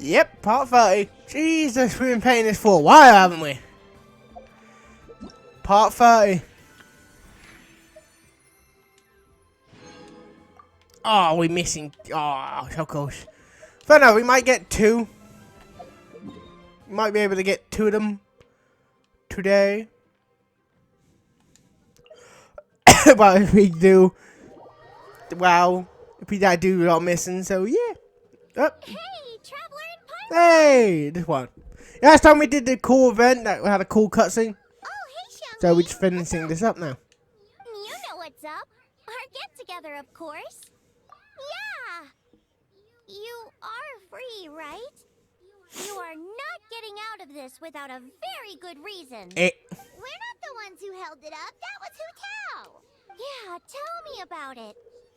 Yep, part 30. Jesus, we've been playing this for a while, haven't we? Part 30. Oh, we're missing. Oh, so close. But no, we might get 2. We might be able to get 2 of them today. But if we do, well, if we do a lot missing, so yeah. Oh. Hey, Traveler and Pirate! Hey, this one. Last time we did the cool event that had a cool cutscene. Oh, hey, Xiangling. So we're just finishing this up now. You know what's up. Our get-together, of course. Yeah! You are free, right? You are not getting out of this without a very good reason. We're not the ones who held it up. That was Hu Tao. Yeah, tell me about it.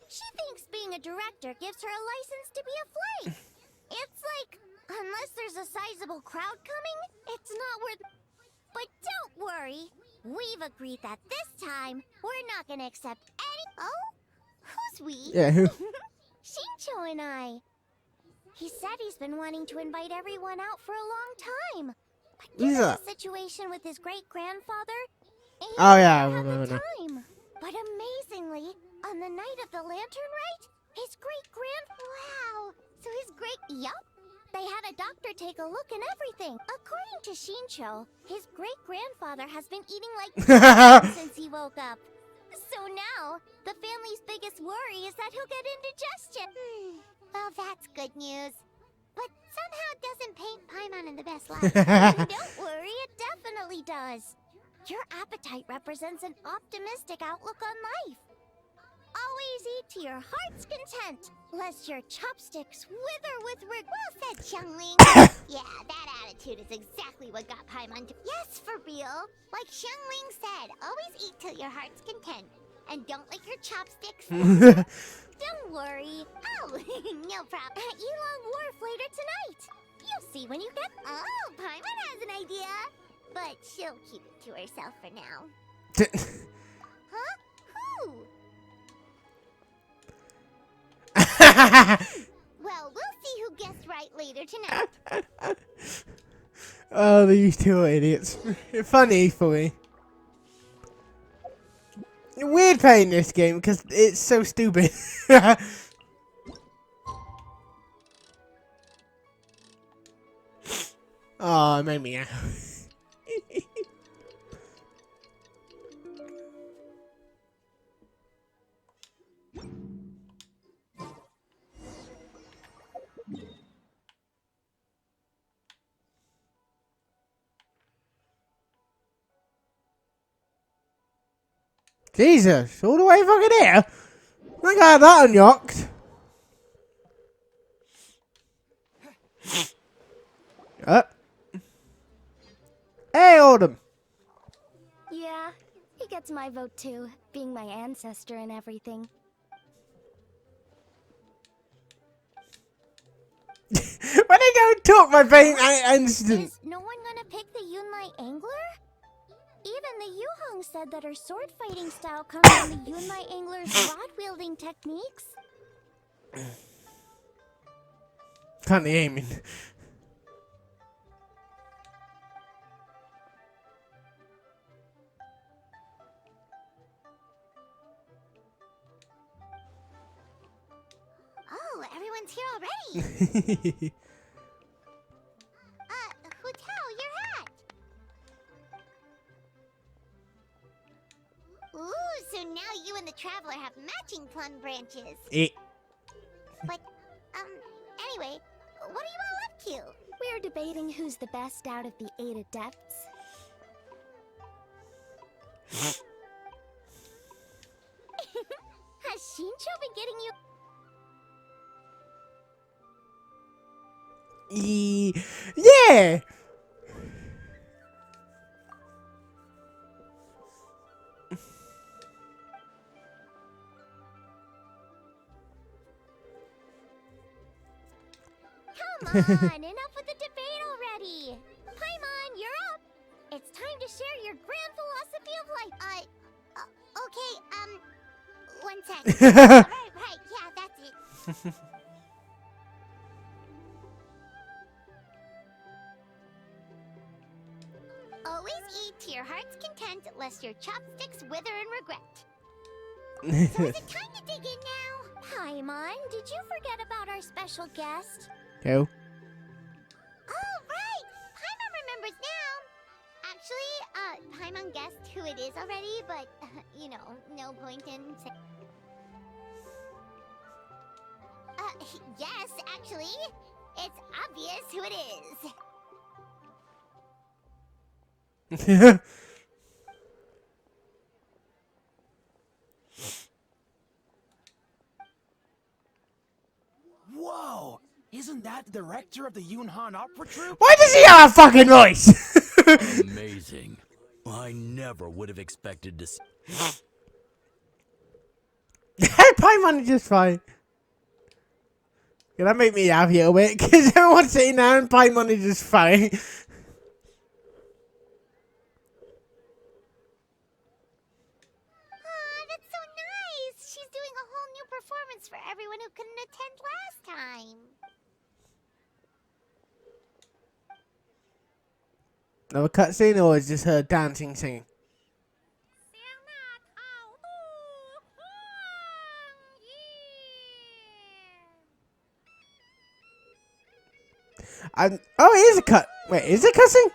She thinks being a director gives her a license to be a flake. It's like, unless there's a sizable crowd coming, it's not worth... But don't worry. We've agreed that this time, we're not going to accept any... Oh? Who's we? Yeah, who? Shincho and I. He said he's been wanting to invite everyone out for a long time. But given the situation with his great-grandfather, he oh yeah, I didn't have remember the now. time. But amazingly, on the night of the lantern rite, his Wow! So his Yup. They had a doctor take a look and everything. According to Shincho, his great-grandfather has been eating like since he woke up. So now, the family's biggest worry is that he'll get indigestion. Well, that's good news. But somehow it doesn't paint Paimon in the best light. Don't worry, it definitely does. Your appetite represents an optimistic outlook on life. Always eat to your heart's content, lest your chopsticks wither with regret. Well said, Xiangling. Yeah, that attitude is exactly what got Paimon to... Yes, for real. Like Xiangling said, always eat till your heart's content. And don't lick your chopsticks. Don't worry. Oh, no problem. At Yilong Wharf later tonight. You'll see when you get... Oh, Paimon has an idea. But she'll keep it to herself for now. Huh? Who? Well, we'll see who guessed right later tonight. Oh, these two are idiots. Funny for me. Weird playing this game because it's so stupid. Oh, it made me out. Jesus, all the way fucking here? I got that unlocked. Hey, Autumn. Yeah, he gets my vote too, being my ancestor and everything. When they don't talk, my brain instant. Is no one gonna pick the Yunlai Angler? Even the Yuhong said that her sword fighting style comes from the Yunlai Angler's rod wielding techniques. Can't be aiming. Oh, everyone's here already. Hu Tao, your hat. Ooh, so now you and the Traveler have matching plum branches. But, anyway, what are you all up to? We're debating who's the best out of the 8 adepts. Has Shincho been getting you... Yeah. Come on, enough with the debate already. Paimon, you're up. It's time to share your grand philosophy of life. Okay, one sec. right, yeah, that's it. lest your chopsticks wither in regret. So is it time to dig in now? Paimon, did you forget about our special guest? Who? Oh, right! Paimon remembers now! Actually, Paimon guessed who it is already, but, you know, no point in saying... yes, actually. It's obvious who it is. Whoa! Isn't that the director of the Yunhan Opera Troupe? Why does he have a fucking voice? Amazing. I never would have expected to see... Paimon is just fine. Can that make me happy a little bit? Because everyone's sitting there and Paimon is just fine. That's so nice! She's doing a whole new performance for everyone who couldn't attend last time. Another cutscene, or is just her dancing, singing? Oh, it is a cut. Wait, is it cutscene?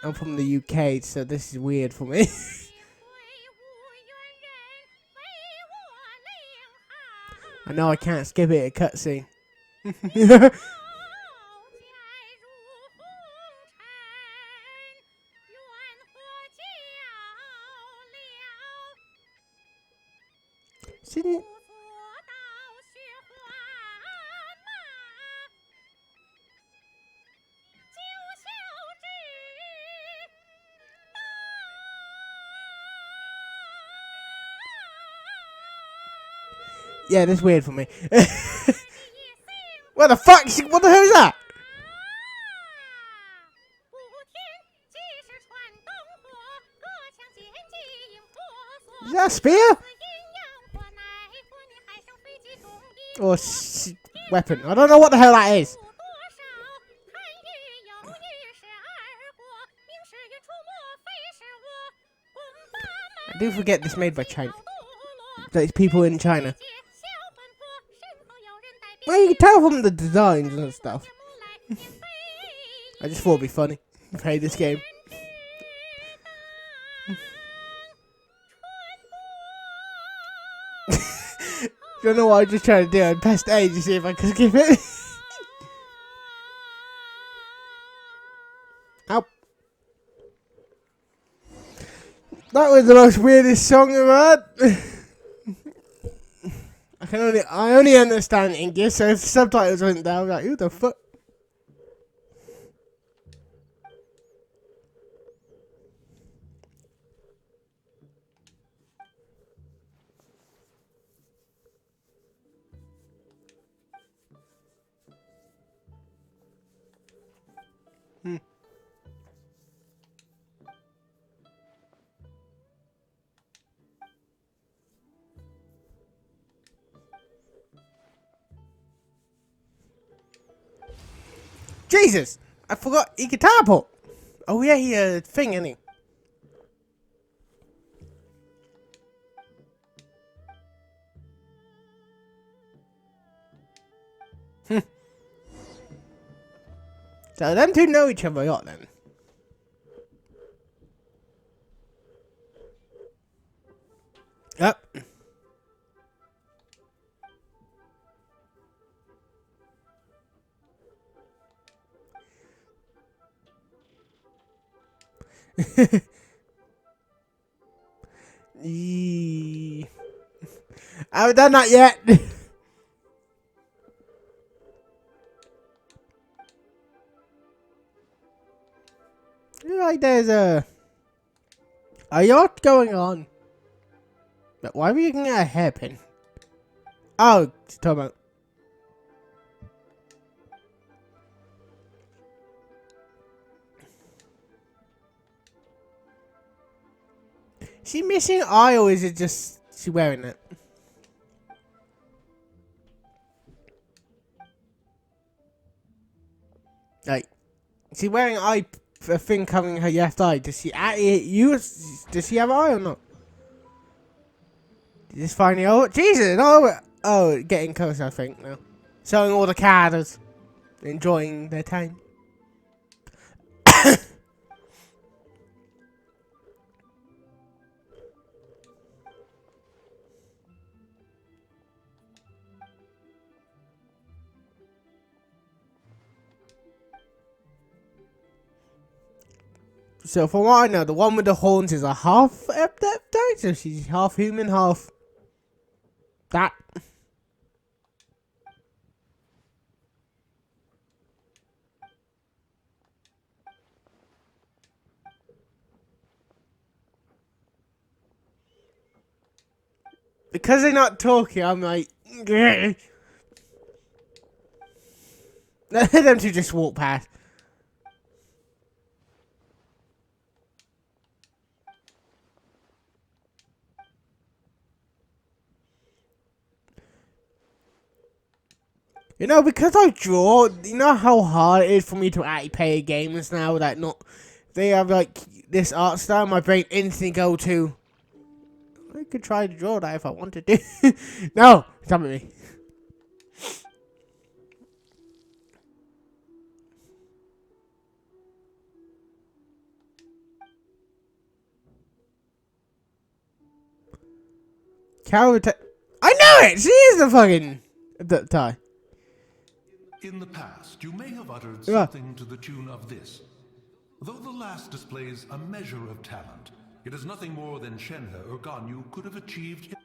I'm from the UK, so this is weird for me. I know I can't skip it, a cutscene. Yeah, that's weird for me. What the fuck? What the hell is that? Is that a spear? Or weapon? I don't know what the hell that is. I do forget this made by China. That it's people in China. Well, you can tell from the designs and stuff. I just thought it'd be funny to play this game. Don't know what I was just trying to do. I pressed A to see if I could skip it. Ow. That was the most weirdest song I've heard. I only understand English, so if subtitles went down, I was like, who the fuck? Jesus! I forgot he could teleport! Oh yeah, he thing, isn't he? So them two know each other a lot then. Yep. I haven't done that yet. Like there's a yacht going on. But why were you getting a hairpin? Oh, it's talking about. Is she missing an eye or is it just she wearing it? She's wearing a thing covering her left eye. Does she does she have an eye or not? Just finding out. Jesus! Oh, getting closer, I think, now. Showing all the characters. Enjoying their time. So from what I know, the one with the horns is a half update, so she's half human, half that. Because they're not talking, I'm like, let them two just walk past. You know, because I draw, you know how hard it is for me to actually play games now that they have like this art style, my brain instantly go to, I could try to draw that if I wanted to. No, stop at me. I know it! She is the fucking tie. In the past, you may have uttered Yeah. something to the tune of this. Though the last displays a measure of talent, it is nothing more than Shenhe or Ganyu could have achieved.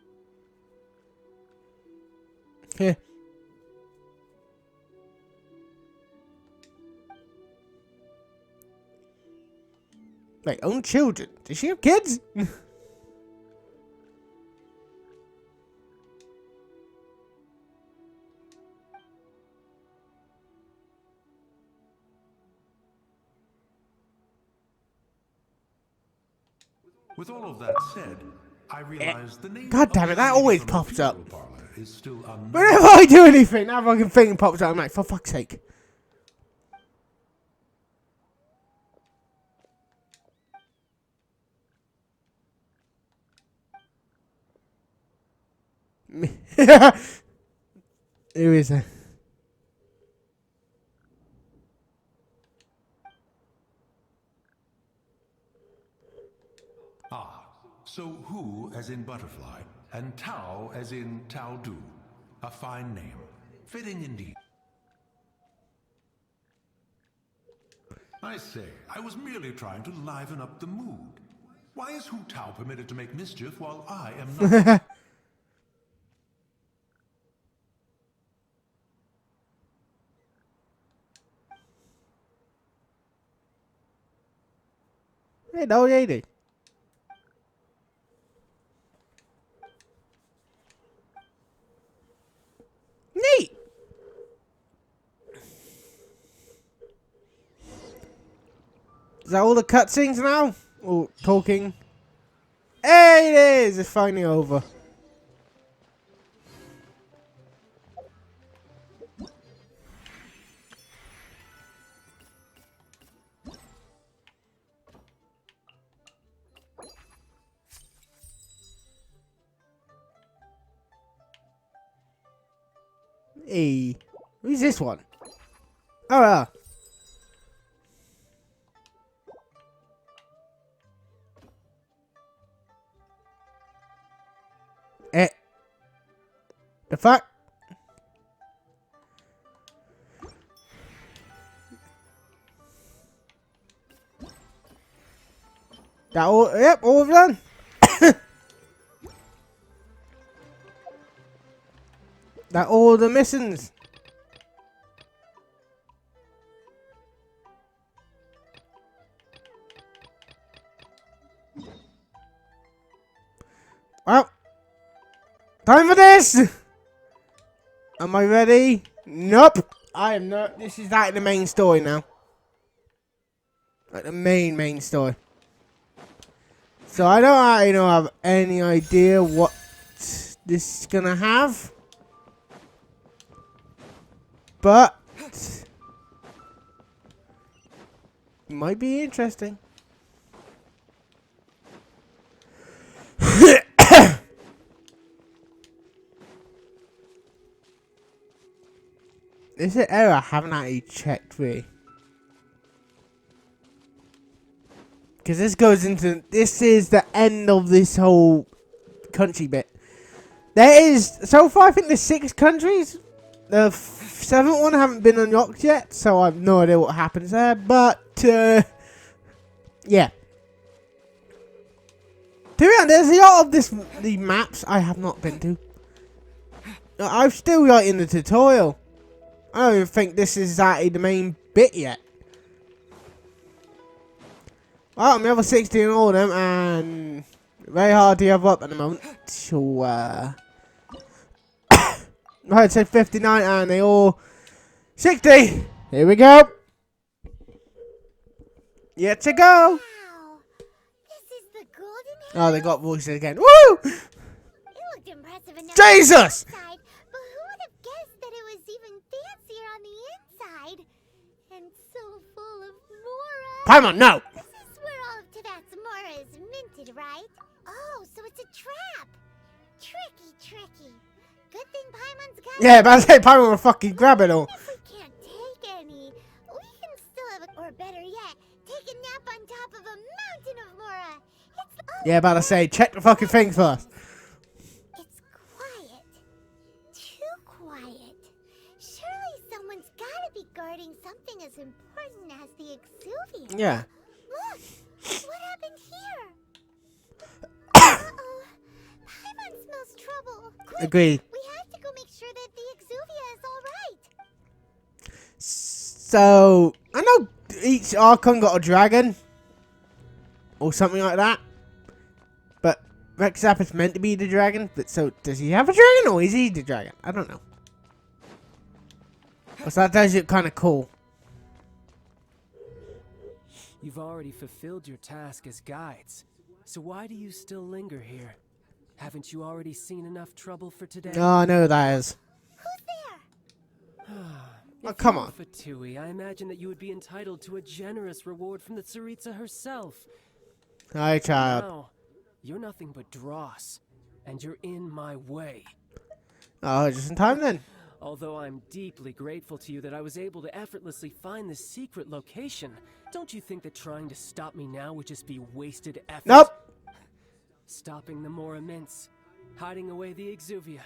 Yeah. Like, own children. Does she have kids? With all of that said, I realize the name God of damn it, the that lady always from the pops up. funeral parlor is still unknown. Whenever I do anything, that fucking thing pops up. I'm like, for fuck's sake. Who is it? Ah, so Hu as in butterfly, and Tao as in Tao Du. A fine name. Fitting indeed. I say, I was merely trying to liven up the mood. Why is Hu Tao permitted to make mischief while I am not? Hey, no lady. Neat. Is that all the cutscenes now? Or talking? Hey, it is! It's finally over. Hey. Who's this one? Oh, Eh. The fuck? That all? Yep, all of them. That all the missions. Well, time for this. Am I ready? Nope. I am not. This is like the main story now. Like the main story. So I don't have any idea what this is gonna have. But Might be interesting. Is it error? I haven't actually checked really. Because this is the end of this whole country bit. There is, so far I think there's 6 countries. The 7th one haven't been unlocked yet, so I have no idea what happens there, but, yeah. To be honest, there's a lot of the maps I have not been to. I'm still like in the tutorial. I don't even think this is actually the main bit yet. Well, I'm level 60 in all of them, and very hard to level up at the moment. So, I'd say 59, and they all 60. Here we go. Yet to go. Wow. This is the golden Oh, they got voices again. Woo! It looked impressive enough Jesus! on the outside, but who would have guessed that it was even fancier on the inside? And so full of Mora. Paimon, no! This is where all of Tibet's Mora is minted, right? Oh, so it's a trap. Tricky. Good thing Paimon's got Yeah, but I say Paimon will fucking grab it all. If we can't take any, we can still have or better yet, take a nap on top of a mountain of Mora. Yeah, about to say, check the fucking thing first. It's quiet. Too quiet. Surely someone's gotta be guarding something as important as the Exuvia. Yeah. Look! What happened here? Uh-oh. Paimon smells trouble. Quick, Agreed. we have to go make sure that the Exuvia is alright. So, I know each Archon got a dragon. Or something like that. But Rexap is meant to be the dragon. But so, does he have a dragon or is he the dragon? I don't know. But that does look kind of cool. You've already fulfilled your task as guides. So why do you still linger here? Haven't you already seen enough trouble for today? Oh, I know who that is. Who's there? Oh, come on. Fatui, I imagine that you would be entitled to a generous reward from the Tsaritsa herself. Hi, child. Now, you're nothing but dross, and you're in my way. Oh, just in time then. Although I'm deeply grateful to you that I was able to effortlessly find this secret location, don't you think that trying to stop me now would just be wasted effort? Nope. Stopping the Mora Mints, hiding away the Exuvia.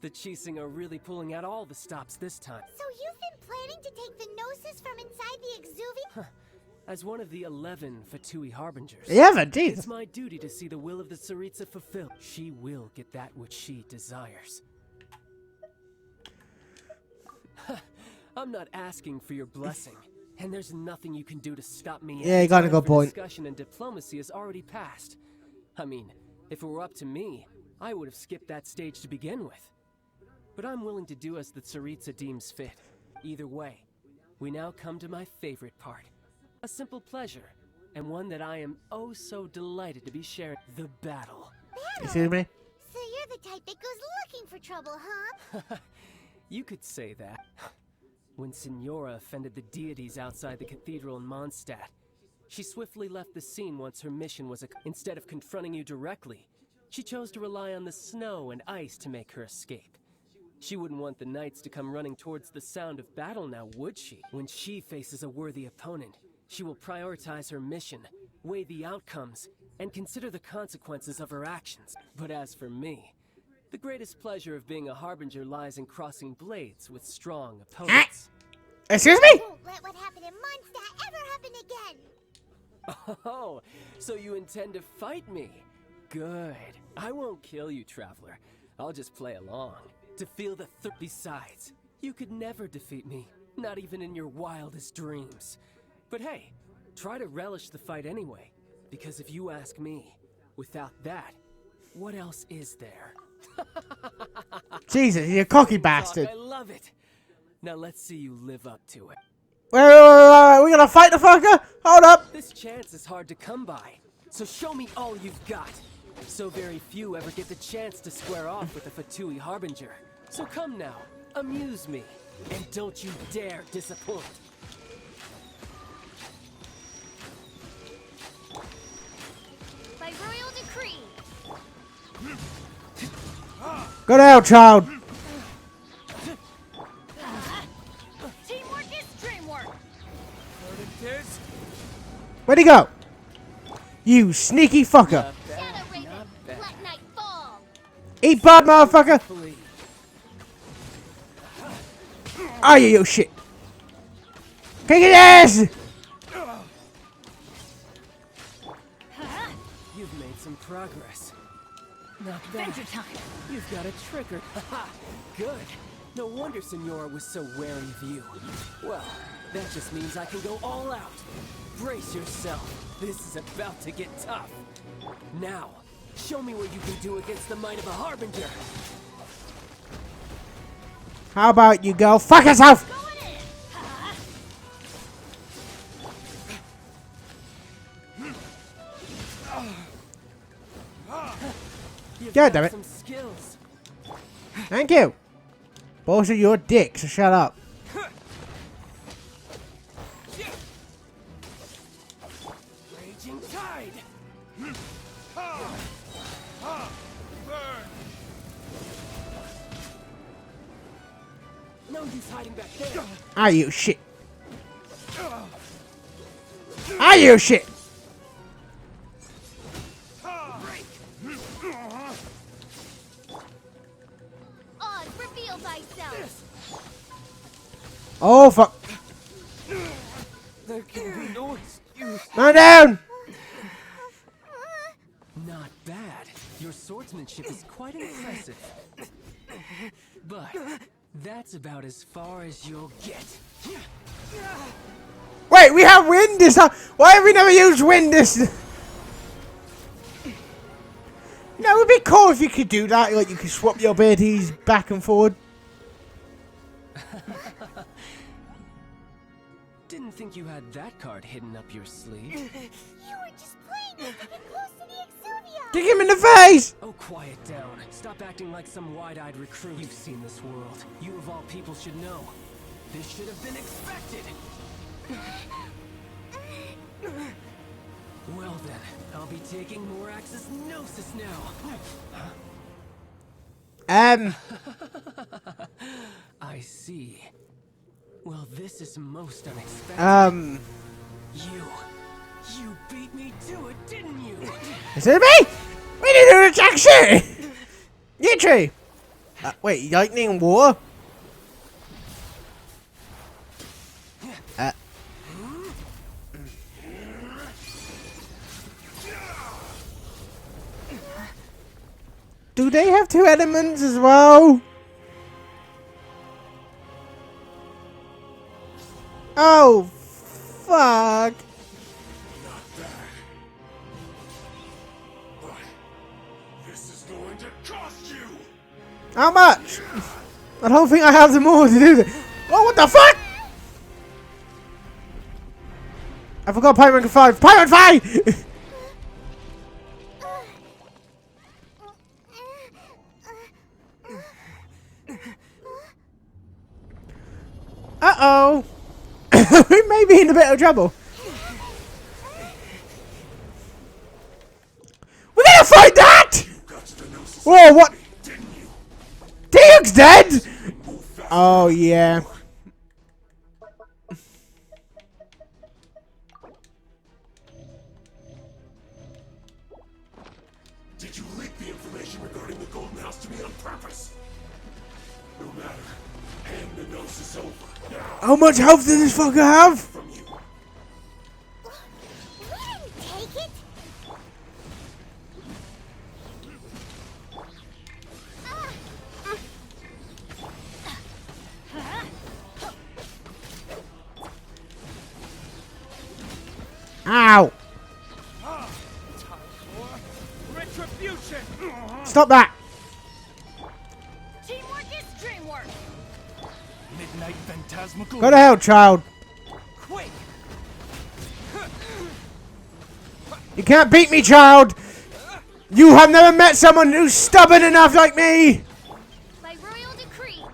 The Chising are really pulling out all the stops this time. So you've been planning to take the Gnosis from inside the Exuvia? As one of the 11 Fatui Harbingers, Yeah, but jeez. it's my duty to see the will of the Tsaritsa fulfilled. She will get that which she desires. I'm not asking for your blessing, and there's nothing you can do to stop me. Yeah, you got a Time good for point. Discussion and diplomacy has already passed. I mean, if it were up to me, I would have skipped that stage to begin with. But I'm willing to do as the Tsaritsa deems fit. Either way, we now come to my favorite part. A simple pleasure, and one that I am oh so delighted to be sharing. The battle. Excuse me? So you're the type that goes looking for trouble, huh? You could say that. When Signora offended the deities outside the cathedral in Mondstadt, she swiftly left the scene once her mission was instead of confronting you directly, she chose to rely on the snow and ice to make her escape. She wouldn't want the knights to come running towards the sound of battle now, would she? When she faces a worthy opponent, she will prioritize her mission, weigh the outcomes, and consider the consequences of her actions. But as for me, the greatest pleasure of being a harbinger lies in crossing blades with strong opponents. Excuse me? Won't let what happened in Mondstadt ever happen again. Oh, so you intend to fight me? Good. I won't kill you, traveler. I'll just play along. To feel the Besides, you could never defeat me, not even in your wildest dreams. But hey, try to relish the fight anyway, because if you ask me, without that, what else is there? Jesus, you're a cocky bastard. I love it. Now let's see you live up to it. Wait, we gonna fight the fucker? Hold up. This chance is hard to come by, so show me all you've got. So very few ever get the chance to square off with a Fatui Harbinger. So come now, amuse me, and don't you dare disappoint. By royal decree. Go to hell, child. Teamwork is dreamwork. Where'd he go? You sneaky fucker. Shadow Raven, let night fall. Eat bud, motherfucker. Oh, yeah, you shit. Kick his ass. You've made some progress. Not bad. Time. You've got a trigger. Haha. Good. No wonder Senora was so wary of you. Well, that just means I can go all out. Brace yourself. This is about to get tough. Now, show me what you can do against the might of a Harbinger. How about you go fuck yourself? God damn it. Some skills. Thank you. Both of your dicks, so shut up. Raging tide. No use hiding back there. Ah, you shit. Ah, you shit. Oz, reveal thyself. Oh, fuck. There can be no excuse. Man down. Not bad. Your swordsmanship is quite impressive. But that's about as far as you'll get. Wait, we have wind this time. Why have we never used wind this? No, it would be cool if you could do that. Like, you could swap your abilities back and forward. Didn't think you had that card hidden up your sleeve. You were just playing with to get close to the Exuvia. Kick him in the face. Oh, quiet down. Stop acting like some wide-eyed recruit. You've seen this world. You of all people should know. This should have been expected. Well then, I'll be taking Morax's Gnosis now. I see. Well, this is most unexpected. You beat me to it, didn't you? Is it me? We didn't do the jack shit. You tree. Wait, lightning war? Do they have two elements as well? Oh, fuck. Not bad. But this is going to cost you. How much? I don't think I have the more to do this. Oh, what the fuck? I forgot Pyro 5. Pyro 5! Uh-oh. We may be in a bit of trouble. We're gonna fight that! Whoa, what? Teal'c's dead? Oh, yeah. Did you leak the information regarding the Golden House to me on purpose? No matter. And the Gnosis over. Now, How much health does this fucker have? from you. We didn't take it. Ow. Retribution! Stop that. Teamwork is dreamwork. Midnight Phantasmagoria. Go to hell, child. Quake! You can't beat me, child. You have never met someone who's stubborn enough like me. By royal decree.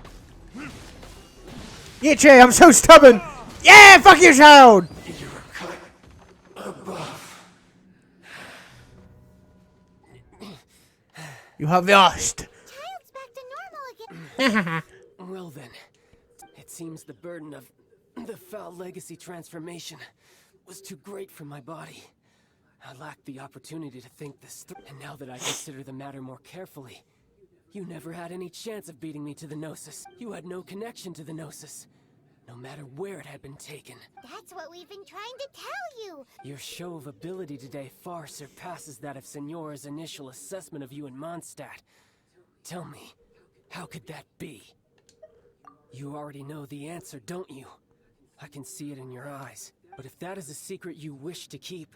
Yeah, Che, I'm so stubborn. Yeah, fuck you, child. You're cut above. You have lost. Child's back to normal again. Well then, it seems the burden of the foul legacy transformation was too great for my body. I lacked the opportunity to think this through, and now that I consider the matter more carefully, you never had any chance of beating me to the Gnosis. You had no connection to the Gnosis, no matter where it had been taken. That's what we've been trying to tell you. Your show of ability today far surpasses that of Signora's initial assessment of you in Mondstadt. Tell me, how could that be? You already know the answer, don't you? I can see it in your eyes. But if that is a secret you wish to keep,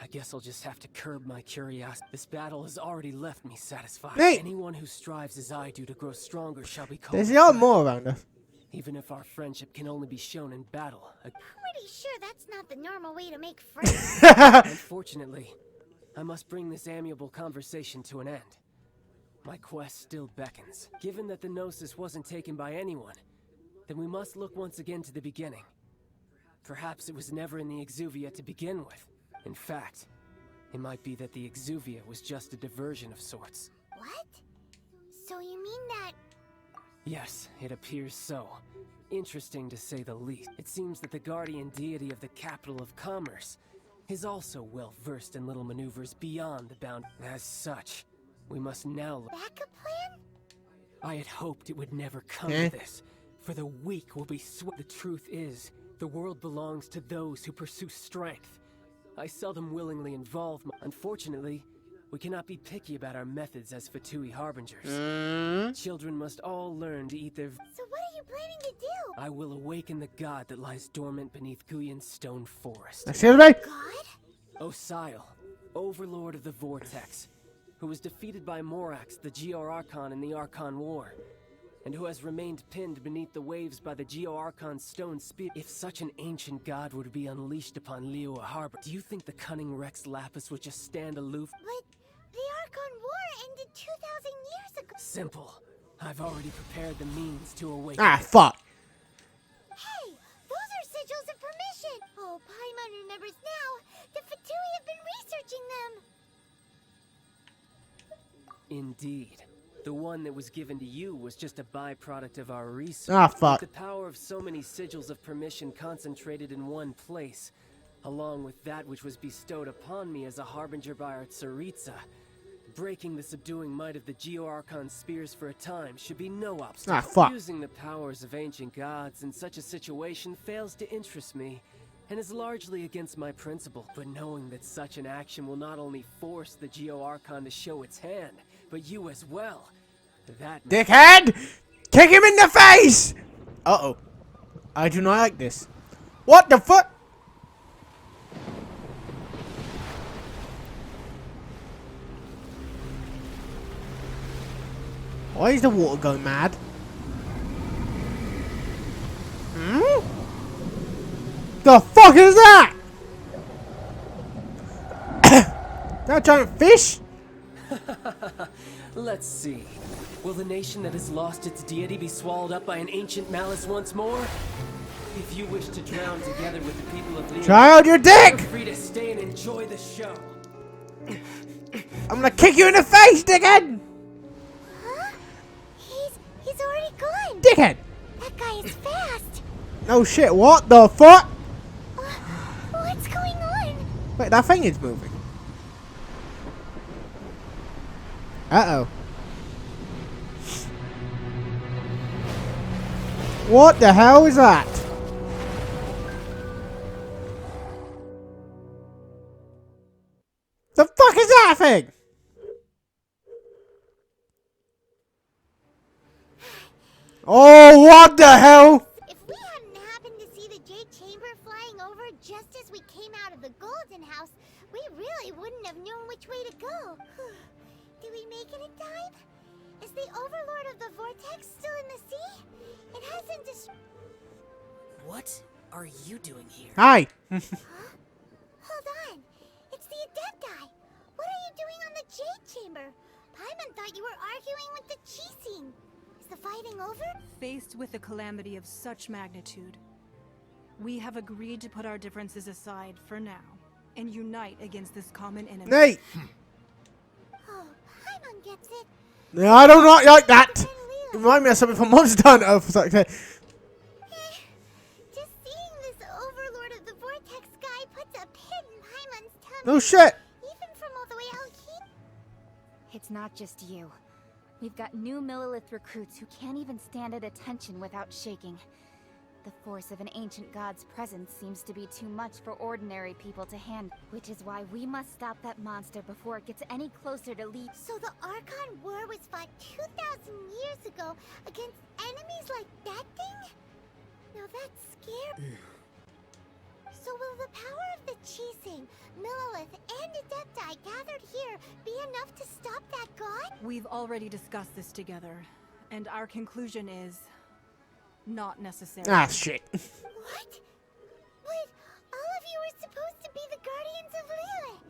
I guess I'll just have to curb my curiosity. This battle has already left me satisfied. Hey. Anyone who strives as I do to grow stronger shall be called. There's a lot more around us. Even if our friendship can only be shown in battle. Pretty sure that's not the normal way to make friends. Unfortunately, I must bring this amiable conversation to an end. My quest still beckons. Given that the Gnosis wasn't taken by anyone, then we must look once again to the beginning. Perhaps it was never in the Exuvia to begin with. In fact, it might be that the Exuvia was just a diversion of sorts. What? So you mean that... Yes, it appears so. Interesting to say the least. It seems that the guardian deity of the capital of commerce is also well versed in little maneuvers beyond the bound. As such, we must now look. backup plan? I had hoped it would never come to this, for the weak will be The truth is, the world belongs to those who pursue strength. I seldom willingly involve Unfortunately, we cannot be picky about our methods as Fatui harbingers. Children must all learn to eat their... So what are you planning to do? I will awaken the god that lies dormant beneath Guyon's stone forest. Excuse me? God? Osial, overlord of the Vortex, who was defeated by Morax, the Geo-Archon in the Archon War, and who has remained pinned beneath the waves by the Geo-Archon's stone spear. If such an ancient god were to be unleashed upon Liyue Harbor, do you think the cunning Rex Lapis would just stand aloof? But the Archon War ended 2,000 years ago. Simple. I've already prepared the means to awaken. Ah, fuck. Hey, those are sigils of permission. Oh, Paimon remembers now. The Fatui have been researching them. Indeed. The one that was given to you was just a byproduct of our research. Ah, fuck. With the power of so many sigils of permission concentrated in one place, along with that which was bestowed upon me as a harbinger by our Tsaritsa, breaking the subduing might of the Geo-Archon spears for a time should be no obstacle. Ah, fuck. Using the powers of ancient gods in such a situation fails to interest me, and is largely against my principle. But knowing that such an action will not only force the Geo-Archon to show its hand, but you as well, that... Dickhead! Kick him in the face! Uh-oh. I do not like this. What the fuck? Why is the water going mad? Hmm? The fuck is that? That giant fish? Let's see. Will the nation that has lost its deity be swallowed up by an ancient malice once more? If you wish to drown together with the people of Liyue, Child, your dick! feel free to stay and enjoy the show. I'm gonna kick you in the face, dickhead! Huh? He's already gone. Dickhead! That guy is fast. No shit, what the fuck? What's going on? Wait, that thing is moving. Uh-oh. What the hell is that? The fuck is that thing? Oh, what the hell? If we hadn't happened to see the Jade Chamber flying over just as we came out of the Golden House, we really wouldn't have known which way to go. Did we make it in time? Is the Overlord of the Vortex still in the sea? It hasn't What are you doing here? Hi. Hold on. It's the Adepti. What are you doing on the Jade Chamber? Paimon thought you were arguing with the Chising. Is the fighting over? Faced with a calamity of such magnitude, we have agreed to put our differences aside for now and unite against this common enemy. Nate. Oh, Paimon gets it. No, I do not like that. It reminds me of something from Monster Hunter. Oh, fuck's sake. Just seeing this Overlord of the Vortex guy puts a pit in Paimon's tummy. No shit. Even from all the way out here. It's not just you. We've got new Millilith recruits who can't even stand at attention without shaking. The force of an ancient god's presence seems to be too much for ordinary people to handle, which is why we must stop that monster before it gets any closer to lead. So the Archon War was fought 2,000 years ago against enemies like that thing? Now that's scary. So will the power of the Chising, Millilith, and Adepti gathered here be enough to stop that god? We've already discussed this together, and our conclusion is not necessary. Ah, shit. What? But all of you are supposed to be the Guardians of Lilith.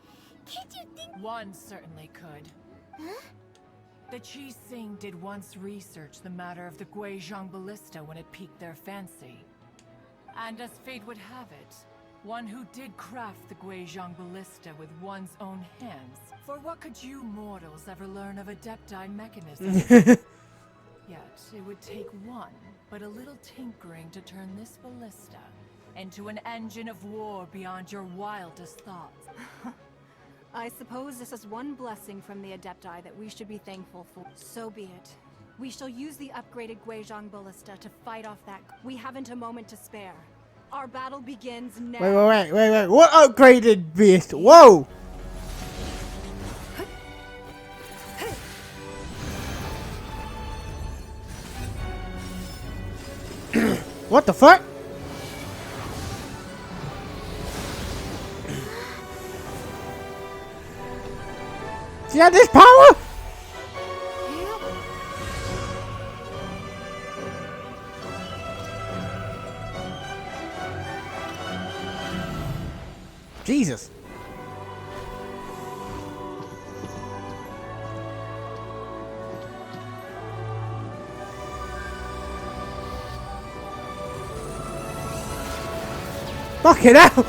Can't you think— One certainly could. Huh? The Chi Sing did once research the matter of the Guizhong Ballista when it piqued their fancy. And as fate would have it, one who did craft the Guizhong Ballista with one's own hands. For what could you mortals ever learn of Adepti mechanism? Yet, it would take one, but a little tinkering to turn this ballista into an engine of war beyond your wildest thoughts. I suppose this is one blessing from the Adepti that we should be thankful for. So be it. We shall use the upgraded Guizhong Ballista to fight off that. We haven't a moment to spare. Our battle begins now. Wait. What upgraded beast? Whoa! What the fuck? Do you have this power? Jesus. Fuck it out!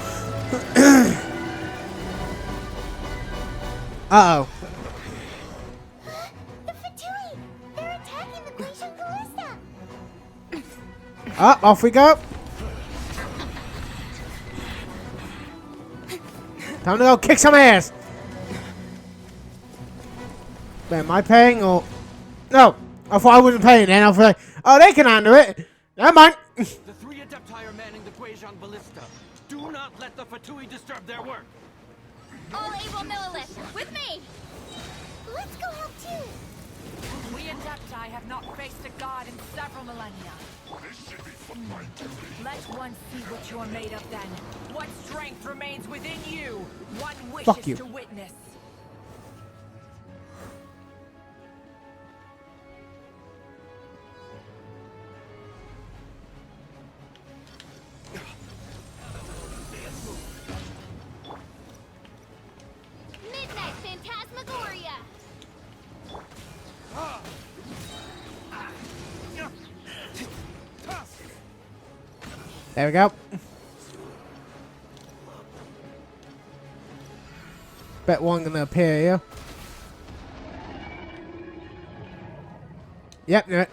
Uh-oh. The Fatui! They're attacking the Guizhong Ballista! Up, off we go. Time to go kick some ass. Wait, am I paying or... No, I thought I wasn't paying then. I was like, oh, they can handle it. Never mind. The three Adepti are manning the Guizhong Ballista. Do not let the Fatui disturb their work. All able Millilith, with me! Let's go help too! We Adepti have not faced a god in several millennia. This should be for my duty. Let one see what you're made of then. What strength remains within you? One Fuck wishes you. to witness. Midnight Phantasmagoria! There we go. Bet one gonna appear here. Yep, knew it.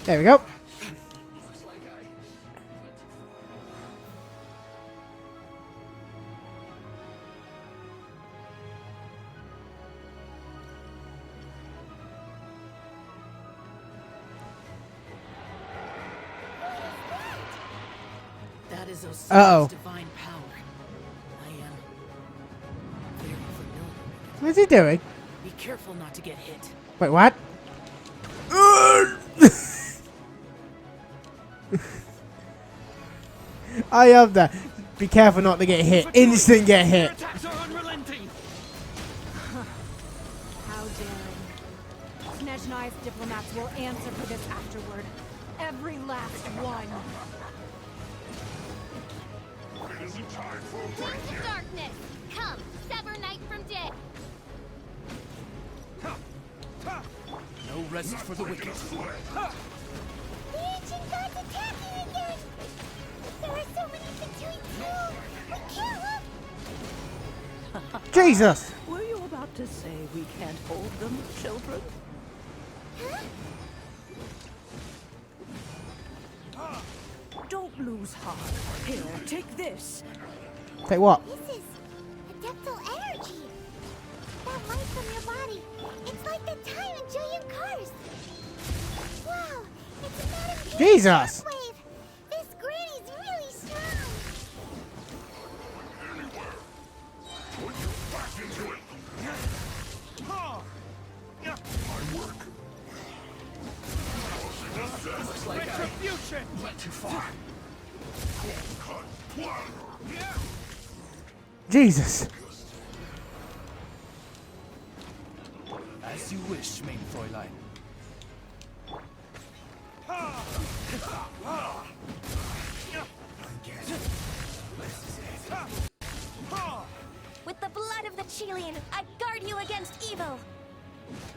There we go. That is Osiris' Uh-oh. divine power. I am very familiar. What's he doing? Be careful not to get hit. Wait, what? I love that. Be careful not to get hit. Instant get hit. Attacks are unrelenting. How daring. Snezhnai's diplomats will answer for this afterward. Every last one. It isn't time for a Where's break the yet. darkness? Come, sever night from day. No rest for the wicked. The ancient god's attacking Jesus! Were you about to say we can't hold them, children? Don't lose heart. Here, take this. Take what? This is adeptal energy. That light from your body. It's like the time in giant cars. Wow, it's a Madam Jesus! wave. This granny's really strong. Put you back into it. My work. Retribution! Went too far. Jesus! As you wish, main Fräulein. With the blood of the Chilean, I guard you against evil.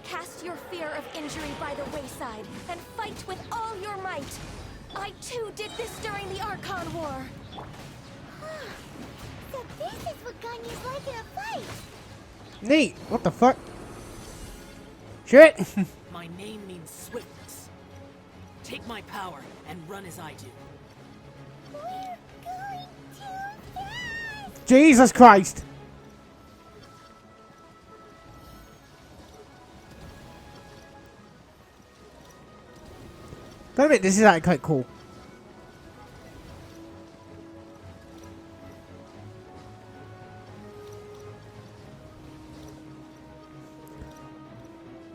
Cast your fear of injury by the wayside and fight with all your might. I too did this during the Archon War. So this is what Ganya's like in a fight. Neat! What the fuck? Shit! My name means swiftness. Take my power and run as I do. We're going too fast. Jesus Christ! Gotta admit, this is actually quite cool.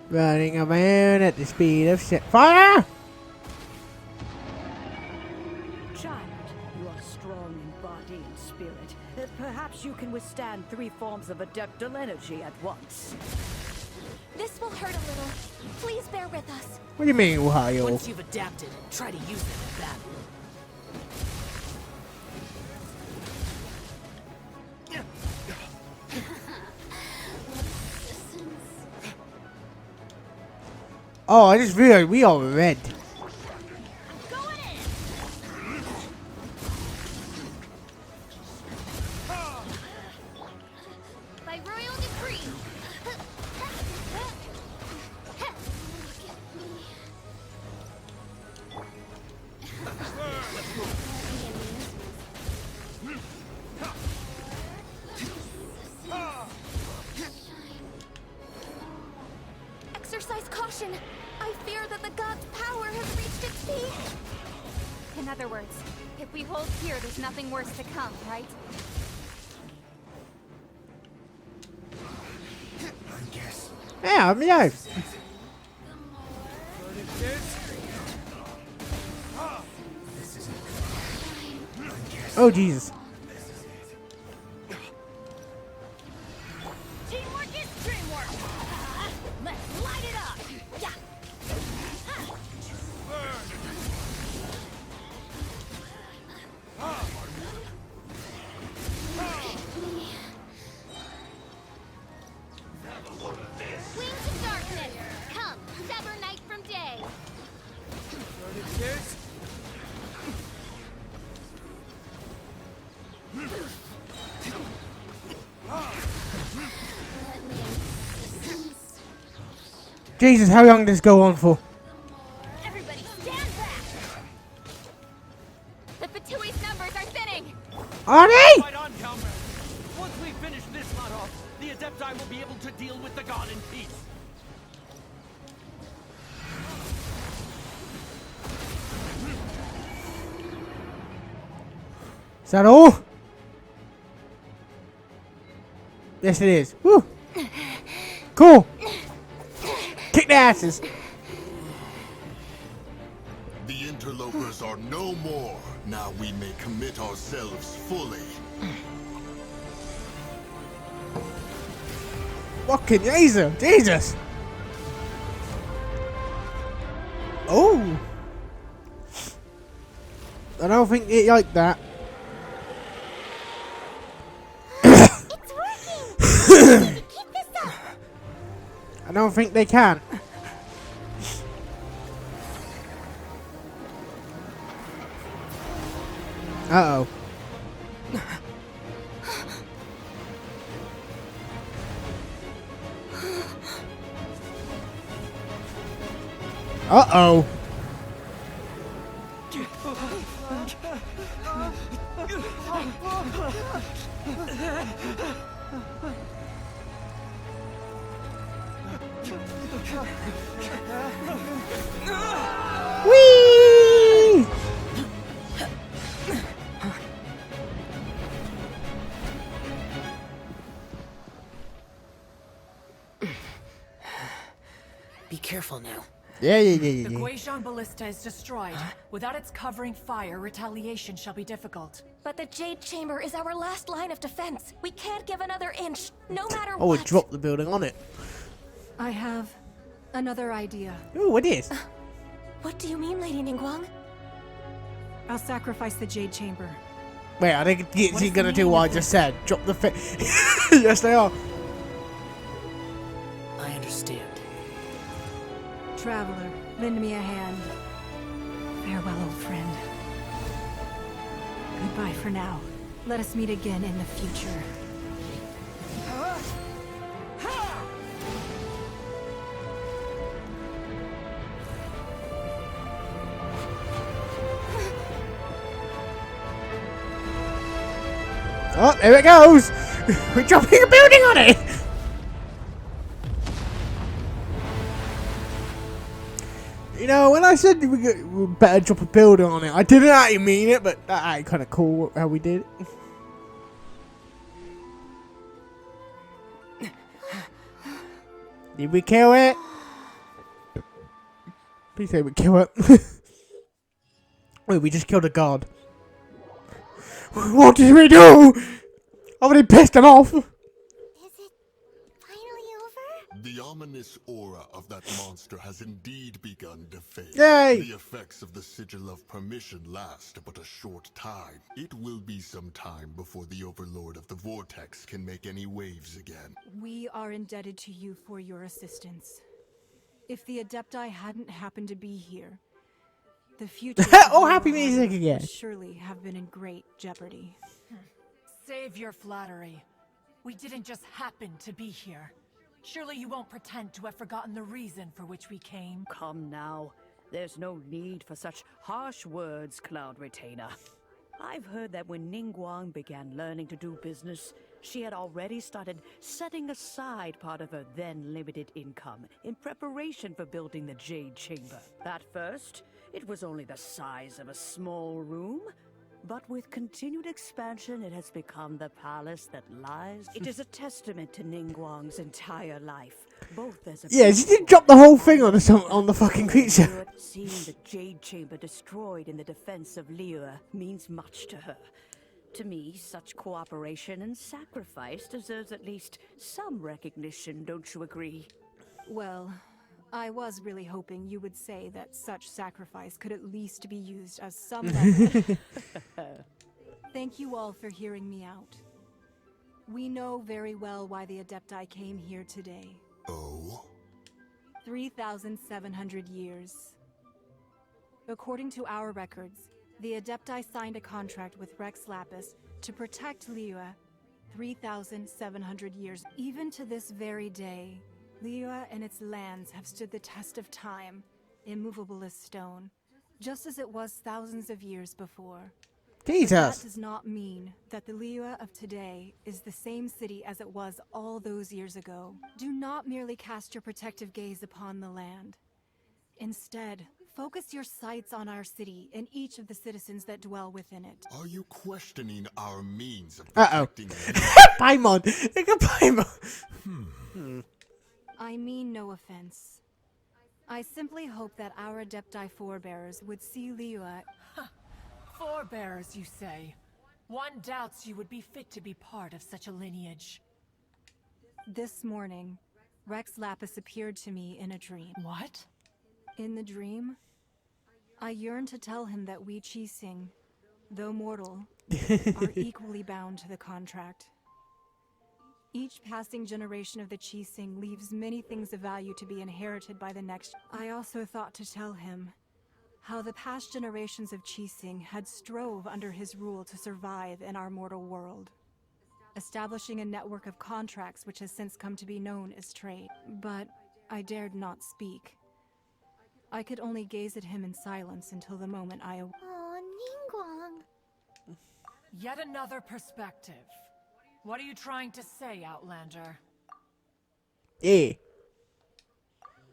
Running around at the speed of fire! Child, you are strong in body and spirit. Perhaps you can withstand 3 forms of adeptal energy at once. This will hurt a little. Please bear with us. What do you mean, Ohio? Once you've adapted, try to use them in battle. Oh, I just realized we are red. Going in. By royal decree. Exercise caution. I fear that the god's power has reached its peak. In other words, if we hold here, there's nothing worse to come, right? Yeah, I'm alive. Oh, Jesus. Teamwork is dreamwork. Let's light it up. Yeah. Wings of darkness, come, sever night from day. Jesus, how long does this go on for? Everybody stand back. The Fatui's numbers are thinning. Are they? Fight on, comrades. Once we finish this lot off, the Adepti will be able to deal with the god in peace. Is that all? Yes, it is. Woo! Cool! Kick their asses! The interlopers are no more. Now we may commit ourselves fully. Fucking Jesus! Jesus! Oh! I don't think it like that. It's working. Keep this up. I don't think they can. Uh-oh. Uh-oh. Whee! Be careful now. Yeah. The Guizhong Ballista is destroyed. Without its covering fire, retaliation shall be difficult. But the Jade Chamber is our last line of defense. We can't give another inch, no matter Oh, what. it dropped the building on it. I have another idea. Ooh, what is? What do you mean, Lady Ningguang? I'll sacrifice the Jade Chamber. Wait, are they gonna do what I just said? Drop the Yes, they are. I understand. Traveler, lend me a hand. Farewell, old friend. Goodbye for now. Let us meet again in the future. Oh, there it goes! We're dropping a building on it! You know, when I said we better drop a building on it, I didn't actually mean it, but that ain't kind of cool how we did it. Did we kill it? Please say we kill it. Wait, we just killed a god. What did we do? I've already pissed him off. Is it finally over? The ominous aura of that monster has indeed begun to fade. Yay! The effects of the Sigil of Permission last but a short time. It will be some time before the Overlord of the Vortex can make any waves again. We are indebted to you for your assistance. If the Adepti hadn't happened to be here, the future oh, happy music again. would surely have been in great jeopardy. Save your flattery. We didn't just happen to be here. Surely you won't pretend to have forgotten the reason for which we came. Come now. There's no need for such harsh words, Cloud Retainer. I've heard that when Ningguang began learning to do business, she had already started setting aside part of her then limited income in preparation for building the Jade Chamber. At first, it was only the size of a small room, but with continued expansion, it has become the palace that lies. It is a testament to Ningguang's entire life, both as a Yeah, she did drop the whole thing on the fucking creature. Seeing the Jade Chamber destroyed in the defense of Liyue means much to her. To me, such cooperation and sacrifice deserves at least some recognition, don't you agree? Well, I was really hoping you would say that such sacrifice could at least be used as some level. Thank you all for hearing me out. We know very well why the Adepti came here today. Oh? 3,700 years. According to our records, the Adepti signed a contract with Rex Lapis to protect Liyue 3,700 years. Even to this very day, Liyue and its lands have stood the test of time, immovable as stone, just as it was thousands of years before. Jesus. But that does not mean that the Liyue of today is the same city as it was all those years ago. Do not merely cast your protective gaze upon the land. Instead, focus your sights on our city and each of the citizens that dwell within it. Are you questioning our means of protecting Paimon! Look at Paimon! I mean no offense. I simply hope that our Adepti forebears would see Liyue. Forebears, you say? One doubts you would be fit to be part of such a lineage. This morning, Rex Lapis appeared to me in a dream. What? In the dream, I yearned to tell him that we Qixing, though mortal, are equally bound to the contract. Each passing generation of the Qixing leaves many things of value to be inherited by the next. I also thought to tell him how the past generations of Qixing had strove under his rule to survive in our mortal world, establishing a network of contracts which has since come to be known as trade. But I dared not speak. I could only gaze at him in silence until the moment I awoke. Oh, Ningguang. Yet another perspective. What are you trying to say, Outlander? Yeah.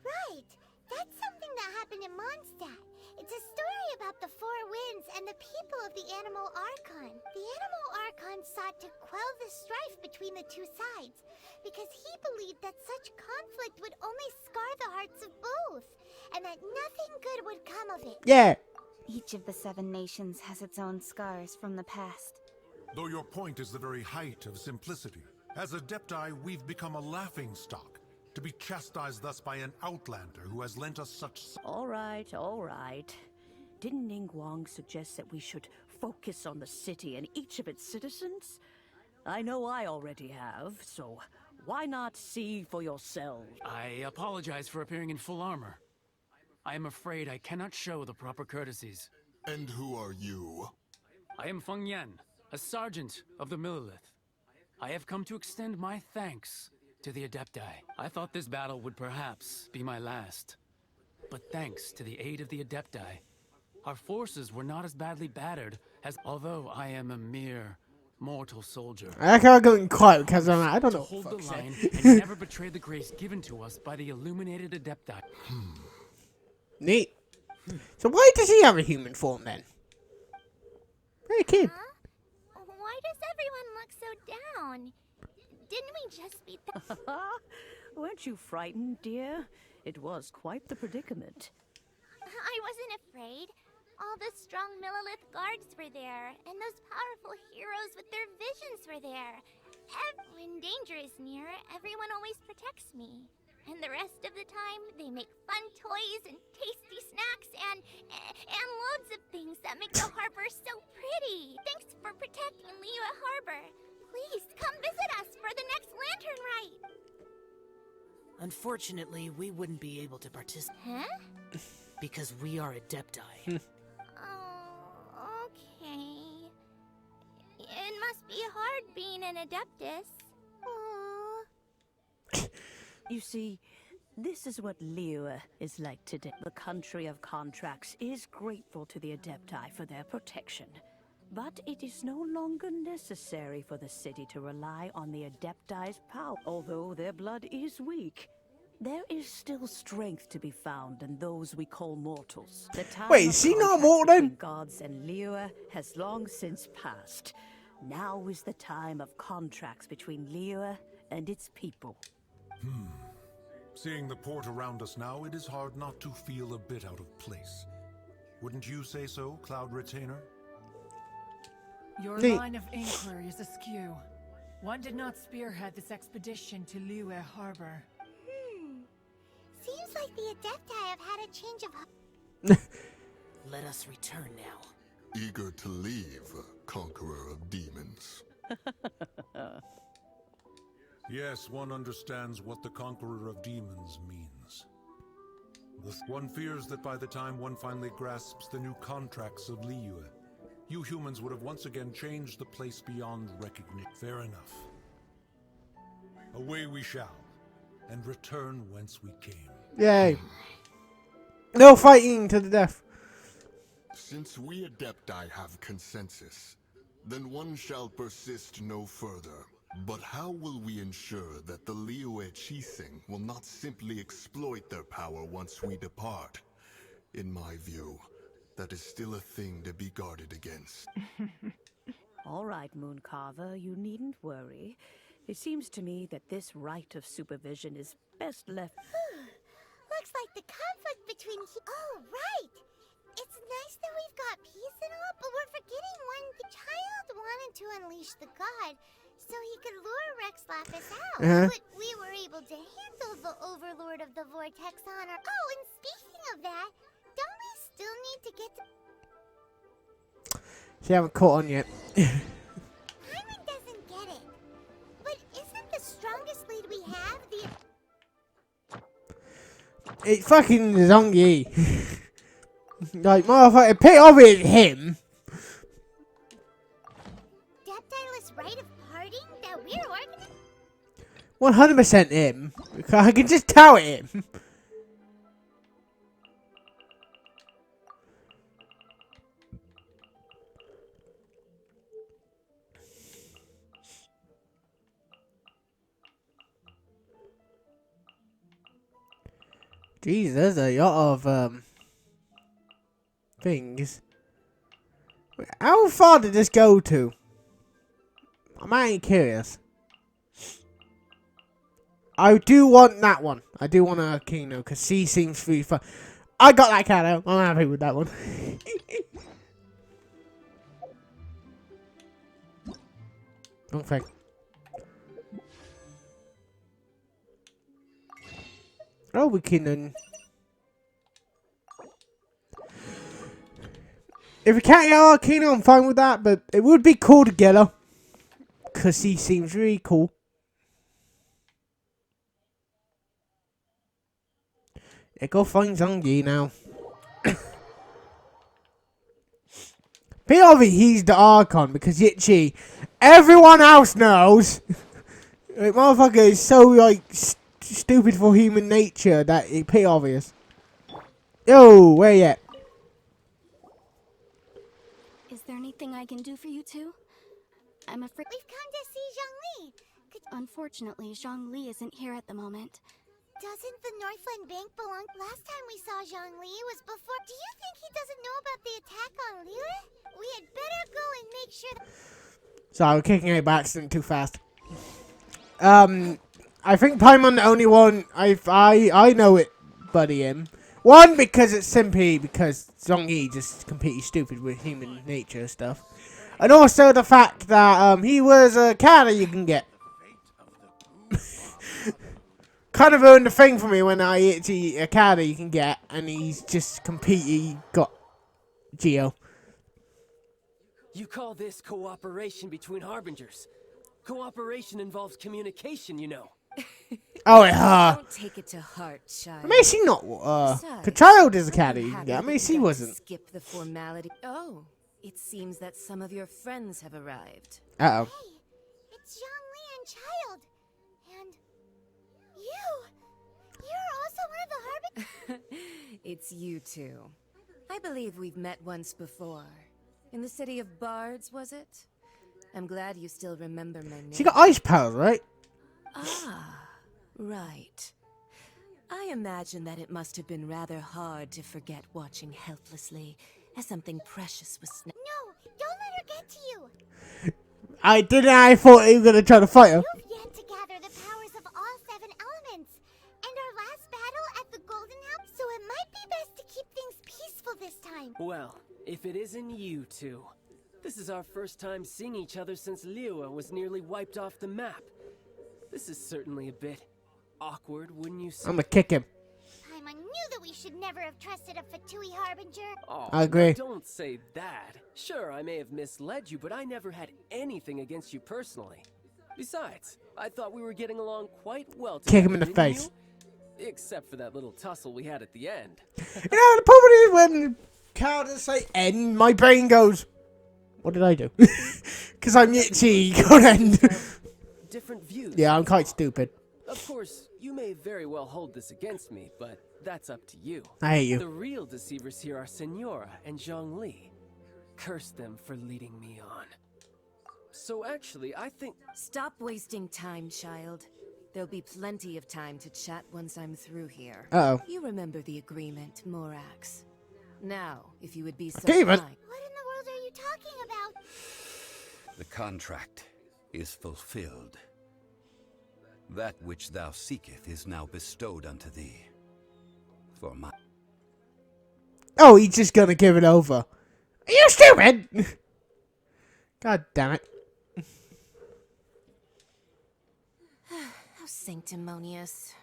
Right. That's something that happened in Mondstadt. It's a story about the Four Winds and the people of the Animal Archon. The Animal Archon sought to quell the strife between the two sides, because he believed that such conflict would only scar the hearts of both, and that nothing good would come of it. Yeah. Each of the 7 nations has its own scars from the past. Though your point is the very height of simplicity, as Adepti, we've become a laughingstock, to be chastised thus by an outlander who has lent us such... All right, all right. Didn't Ningguang suggest that we should focus on the city and each of its citizens? I know I already have, so why not see for yourself? I apologize for appearing in full armor. I am afraid I cannot show the proper courtesies. And who are you? I am Feng Yan, a sergeant of the Millilith. I have come to extend my thanks to the Adepti. I thought this battle would perhaps be my last. But thanks to the aid of the Adepti, our forces were not as badly battered as, although I am a mere mortal soldier. I like how I got in quote because I'm like, I don't know. Hold What the the line fuck's and never betray the grace given to us by the illuminated Adepti. Neat. So why does he have a human form then? Hey kid. Huh? Why does everyone look so down? Didn't we just beat the... Weren't you frightened, dear? It was quite the predicament. I wasn't afraid. All the strong Millilith guards were there, and those powerful heroes with their visions were there. When danger is near, everyone always protects me. And the rest of the time, they make fun toys and tasty snacks and loads of things that make the harbor so pretty. Thanks for protecting Liyue Harbor. Please come visit us for the next lantern rite. Unfortunately, we wouldn't be able to participate. Huh? Because we are Adepti. Oh, okay. It must be hard being an Adeptus. Aww. You see, this is what Liyue is like today. The country of contracts is grateful to the Adepti for their protection. But it is no longer necessary for the city to rely on the Adepti's power. Although their blood is weak, there is still strength to be found in those we call mortals. The time Wait, of is she not contracts mortal then? between gods and Liyue has long since passed. Now is the time of contracts between Liyue and its people. Seeing the port around us now, it is hard not to feel a bit out of place. Wouldn't you say so, Cloud Retainer? Your Neat. line of inquiry is askew. One did not spearhead this expedition to Liyue Harbor. Seems like the Adepti have had a change of... Let us return now. Eager to leave, conqueror of demons. Yes, one understands what the Conqueror of Demons means. One fears that by the time one finally grasps the new contracts of Liyue, you humans would have once again changed the place beyond recognition. Fair enough. Away we shall, and return whence we came. Yay. No fighting to the death. Since we Adepti have consensus, then one shall persist no further. But how will we ensure that the Liyue Qixing will not simply exploit their power once we depart? In my view, that is still a thing to be guarded against. All right, Mooncarver, you needn't worry. It seems to me that this right of supervision is best left... Looks like the conflict between... Oh, right! It's nice that we've got peace and all, but we're forgetting one. The child wanted to unleash the god, so he could lure Rex Lapis out. But we were able to handle the Overlord of the Vortex on our... Oh, and speaking of that, don't we still need to get to... She haven't caught on yet. Hyman doesn't get it. But isn't the strongest lead we have the... It's fucking Zongi. Like, motherfucker, pick up with him. Deptilus right of parting that we're organizing? 100% him. Because I can just tell him. Jeez, there's a lot of things. How far did this go to? I'm actually curious. I do want that one. I do want a Kino because she seems really fun. I got that cat out. I'm happy with that one. Wrong thing. Oh, we can. If we can't get our Kino, I'm fine with that. But it would be cool to get her because he seems really cool. Yeah, go find Zhongyi now. POV, he's the Archon because Yichi, everyone else knows. Like, motherfucker is so like stupid for human nature that it pretty obvious. Yo, where you at? Is there anything I can do for you two? I'm afraid We've come to see Zhongli. Unfortunately, Zhongli isn't here at the moment. Doesn't the Northland Bank belong? Last time we saw Zhongli was before. Do you think he doesn't know about the attack on Liyue? We had better go and make sure that... Sorry, I'm kicking it by accident too fast. I think Paimon the only one I know it, buddy him. One, because it's simply because Zhongyi just completely stupid with human nature stuff. And also the fact that he was a character you can get. Kind of ruined the thing for me when I actually a character you can get and he's just completely got Geo. You call this cooperation between Harbingers? Cooperation involves communication, you know. Oh, Don't take it to heart, child. I mean, she not. Child is a character you can get. I mean, she wasn't. Skip the formality. Oh, it seems that some of your friends have arrived. Uh oh. Hey, it's Zhongli and Child. And you're also one of the Harbingers? It's you two. I believe we've met once before. In the city of Bards, was it? I'm glad you still remember my name. She got ice powers, right? Ah, right. I imagine that it must have been rather hard to forget watching helplessly as something precious was No, don't let her get to you. I didn't. I thought you were gonna try to fight her. You've yet to gather the powers of all 7 elements. And our last battle at the Golden House, so it might be best to keep things peaceful this time. Well, if it isn't you two. This is our first time seeing each other since Liyue was nearly wiped off the map. This is certainly a bit awkward, wouldn't you say? I'm gonna kick him. Paimon knew that we should never have trusted a Fatui Harbinger. Oh, I agree. now don't say that. Sure, I may have misled you, but I never had anything against you personally. Besides, I thought we were getting along quite well together, Kick him in the didn't face. you? Except for that little tussle we had at the end. You know, the problem is when characters say end, my brain goes, what did I do? Because I'm itchy, got end. Different views. Yeah, I'm quite stupid. Of course, you may very well hold this against me, but that's up to you. I hate you. The real deceivers here are Senora and Zhongli. Curse them for leading me on. So actually, I think... Stop wasting time, child. There'll be plenty of time to chat once I'm through here. Uh-oh. You remember the agreement, Morax. Now, if you would be so Agreement? kind... What in the world are you talking about? The contract is fulfilled. That which thou seeketh is now bestowed unto thee. For my... Oh, he's just gonna give it over. Are you stupid? God damn it. How sanctimonious.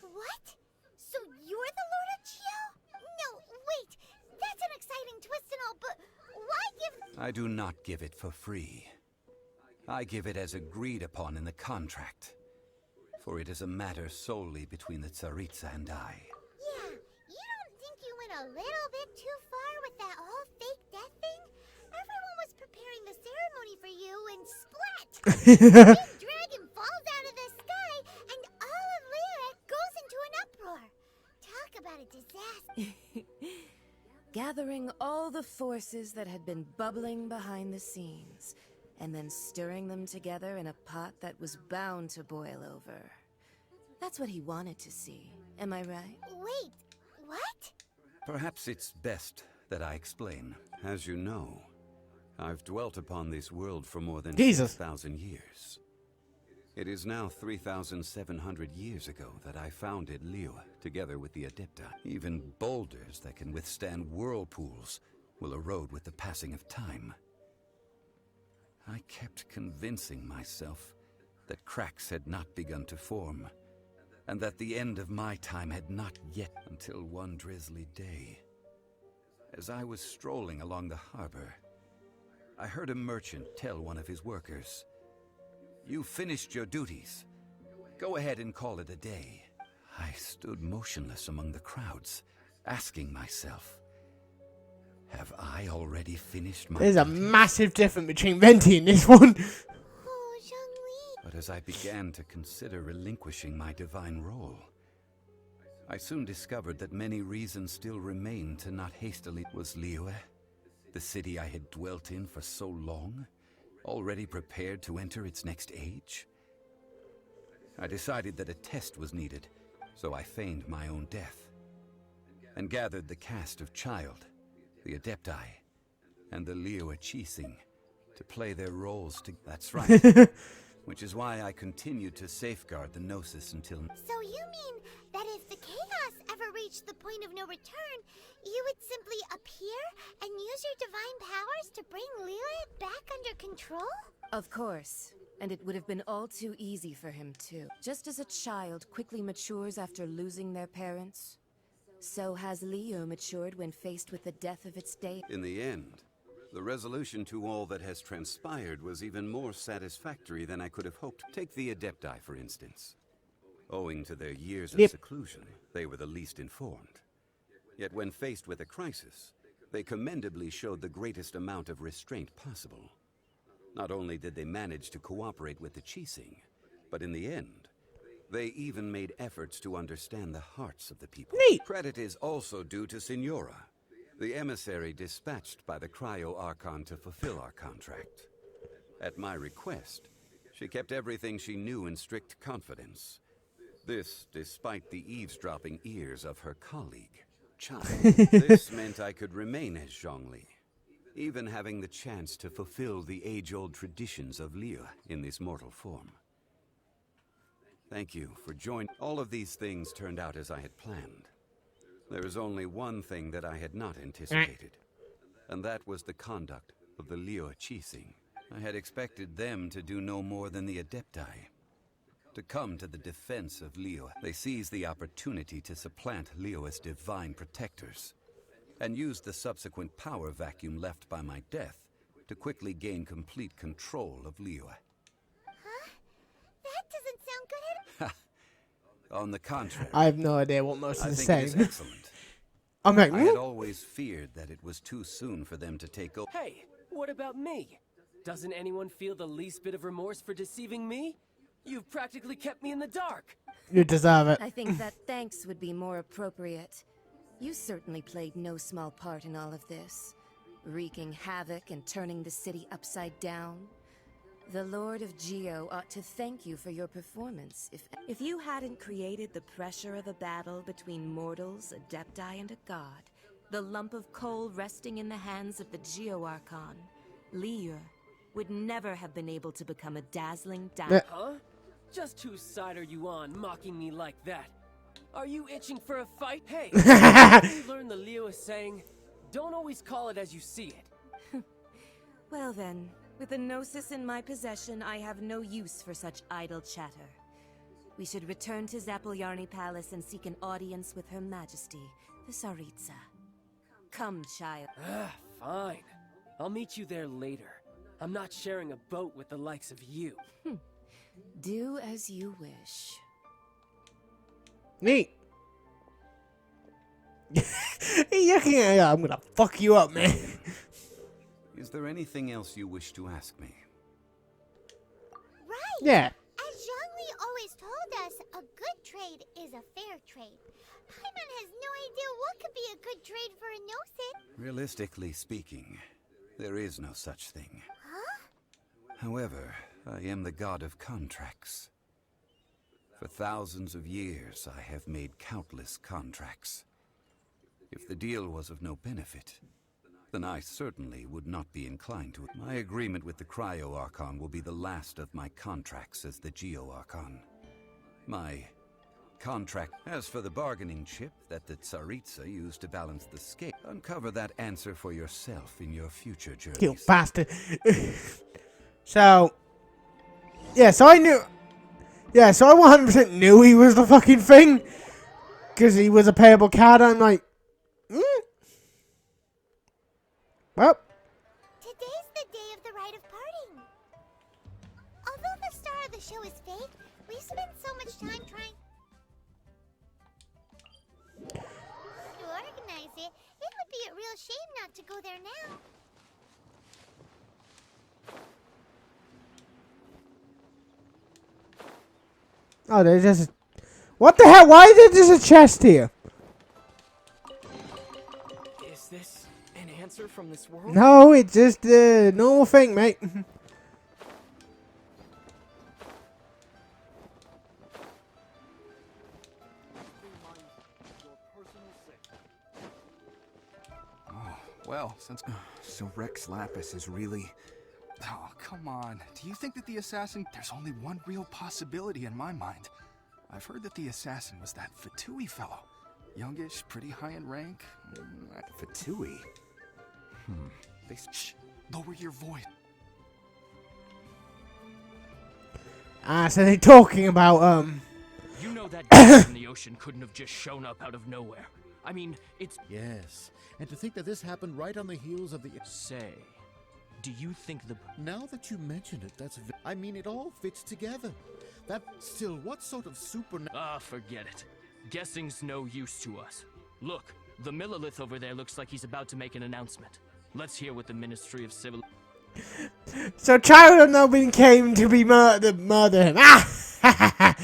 What? So you're the Lord of Geo? No, wait. That's an exciting twist and all, but why give... I do not give it for free. I give it as agreed upon in the contract. For it is a matter solely between the Tsaritsa and I. Yeah, you don't think you went a little bit too far with that whole fake death thing? Everyone was preparing the ceremony for you and splat! A big dragon falls out of the sky and all of Liyue goes into an uproar. Talk about a disaster. Gathering all the forces that had been bubbling behind the scenes, and then stirring them together in a pot that was bound to boil over. That's what he wanted to see. Am I right? Wait, what? Perhaps it's best that I explain. As you know, I've dwelt upon this world for more than Jesus. 6,000 years. It is now 3,700 years ago that I founded Liyue, together with the Adepta. Even boulders that can withstand whirlpools will erode with the passing of time. I kept convincing myself that cracks had not begun to form, and that the end of my time had not yet, until one drizzly day. As I was strolling along the harbor, I heard a merchant tell one of his workers, "You finished your duties. Go ahead and call it a day." I stood motionless among the crowds, asking myself, have I already finished my There's a duties? massive difference between Venti and this one. Oh, Zhongli. But as I began to consider relinquishing my divine role, I soon discovered that many reasons still remained to not hastily. Was Liyue, the city I had dwelt in for so long, already prepared to enter its next age? I decided that a test was needed, so I feigned my own death, and gathered the cast of Child, the Adepti, and the Liyue Qixing to play their roles to... That's right. Which is why I continued to safeguard the Gnosis until... So you mean that if the chaos ever reached the point of no return, you would simply appear and use your divine powers to bring Liyue back under control? Of course. And it would have been all too easy for him, too. Just as a child quickly matures after losing their parents, so has Liyue matured when faced with the death of its day. In the end, the resolution to all that has transpired was even more satisfactory than I could have hoped. Take the Adepti, for instance. Owing to their years of seclusion, they were the least informed. Yet when faced with a crisis, they commendably showed the greatest amount of restraint possible. Not only did they manage to cooperate with the Qixing, but in the end, they even made efforts to understand the hearts of the people. Neat. Credit is also due to Signora, the emissary dispatched by the Cryo Archon to fulfill our contract. At my request, she kept everything she knew in strict confidence. This despite the eavesdropping ears of her colleague, Child. This meant I could remain as Zhongli, even having the chance to fulfill the age-old traditions of Liyue in this mortal form. Thank you for joining. All of these things turned out as I had planned. There is only one thing that I had not anticipated, and that was the conduct of the Liyue Qixing. I had expected them to do no more than the Adepti, to come to the defense of Liyue. They seized the opportunity to supplant Liyue's divine protectors, and used the subsequent power vacuum left by my death to quickly gain complete control of Liyue. Huh? That doesn't sound good at On the contrary, I have no idea what most I is think saying. it is excellent. I'm like, I had always feared that it was too soon for them to take over. Hey, what about me? Doesn't anyone feel the least bit of remorse for deceiving me? You've practically kept me in the dark. You deserve it. I think that thanks would be more appropriate. You certainly played no small part in all of this, wreaking havoc and turning the city upside down. The Lord of Geo ought to thank you for your performance. If you hadn't created the pressure of a battle between mortals, Adepti, and a god, the lump of coal resting in the hands of the Geo Archon, Liyue, would never have been able to become a dazzling diamond. Huh? Just whose side are you on, mocking me like that? Are you itching for a fight? Hey, you learn the Liyue saying, don't always call it as you see it. Well then, with the Gnosis in my possession, I have no use for such idle chatter. We should return to Zapoljarny Palace and seek an audience with Her Majesty, the Tsaritsa. Come, child. Fine. I'll meet you there later. I'm not sharing a boat with the likes of you. Do as you wish. Neat. You're looking at I'm gonna fuck you up, man. Is there anything else you wish to ask me? Right. Yeah. As Zhongli always told us, a good trade is a fair trade. Paimon has no idea what could be a good trade for a Gnosis. Realistically speaking, there is no such thing. Huh? However, I am the god of contracts. For thousands of years, I have made countless contracts. If the deal was of no benefit, then I certainly would not be inclined to it. My agreement with the Cryo Archon will be the last of my contracts as the Geo Archon. My contract. As for the bargaining chip that the Tsaritsa used to balance the scale, uncover that answer for yourself in your future journeys. You bastard. So, yeah, so I knew. Yeah, so I 100% knew he was the fucking thing. Because he was a payable card. I'm like, well. Today's the day of the rite of parting. Although the star of the show is fake, we've spent so much time trying to organize it. It would be a real shame not to go there now. Oh, there's just... What the hell? Why is there just a chest here? Is this an answer from this world? No, it's just a normal thing, mate. Oh, well, since... So Rex Lapis is really... Oh, come on. Do you think that the assassin... There's only one real possibility in my mind. I've heard that the assassin was that Fatui fellow. Youngish, pretty high in rank. Fatui? Shh! Lower your voice. So they're talking about, You know that guy in the ocean couldn't have just shown up out of nowhere. I mean, it's... Yes, and to think that this happened right on the heels of the... Say, do you think the... Now that you mention it, that's... I mean, it all fits together. That... Still, what sort of Ah, forget it. Guessing's no use to us. Look, the Millilith over there looks like he's about to make an announcement. Let's hear what the Ministry of Civil... So Child Nobin came to be murder him. Ah!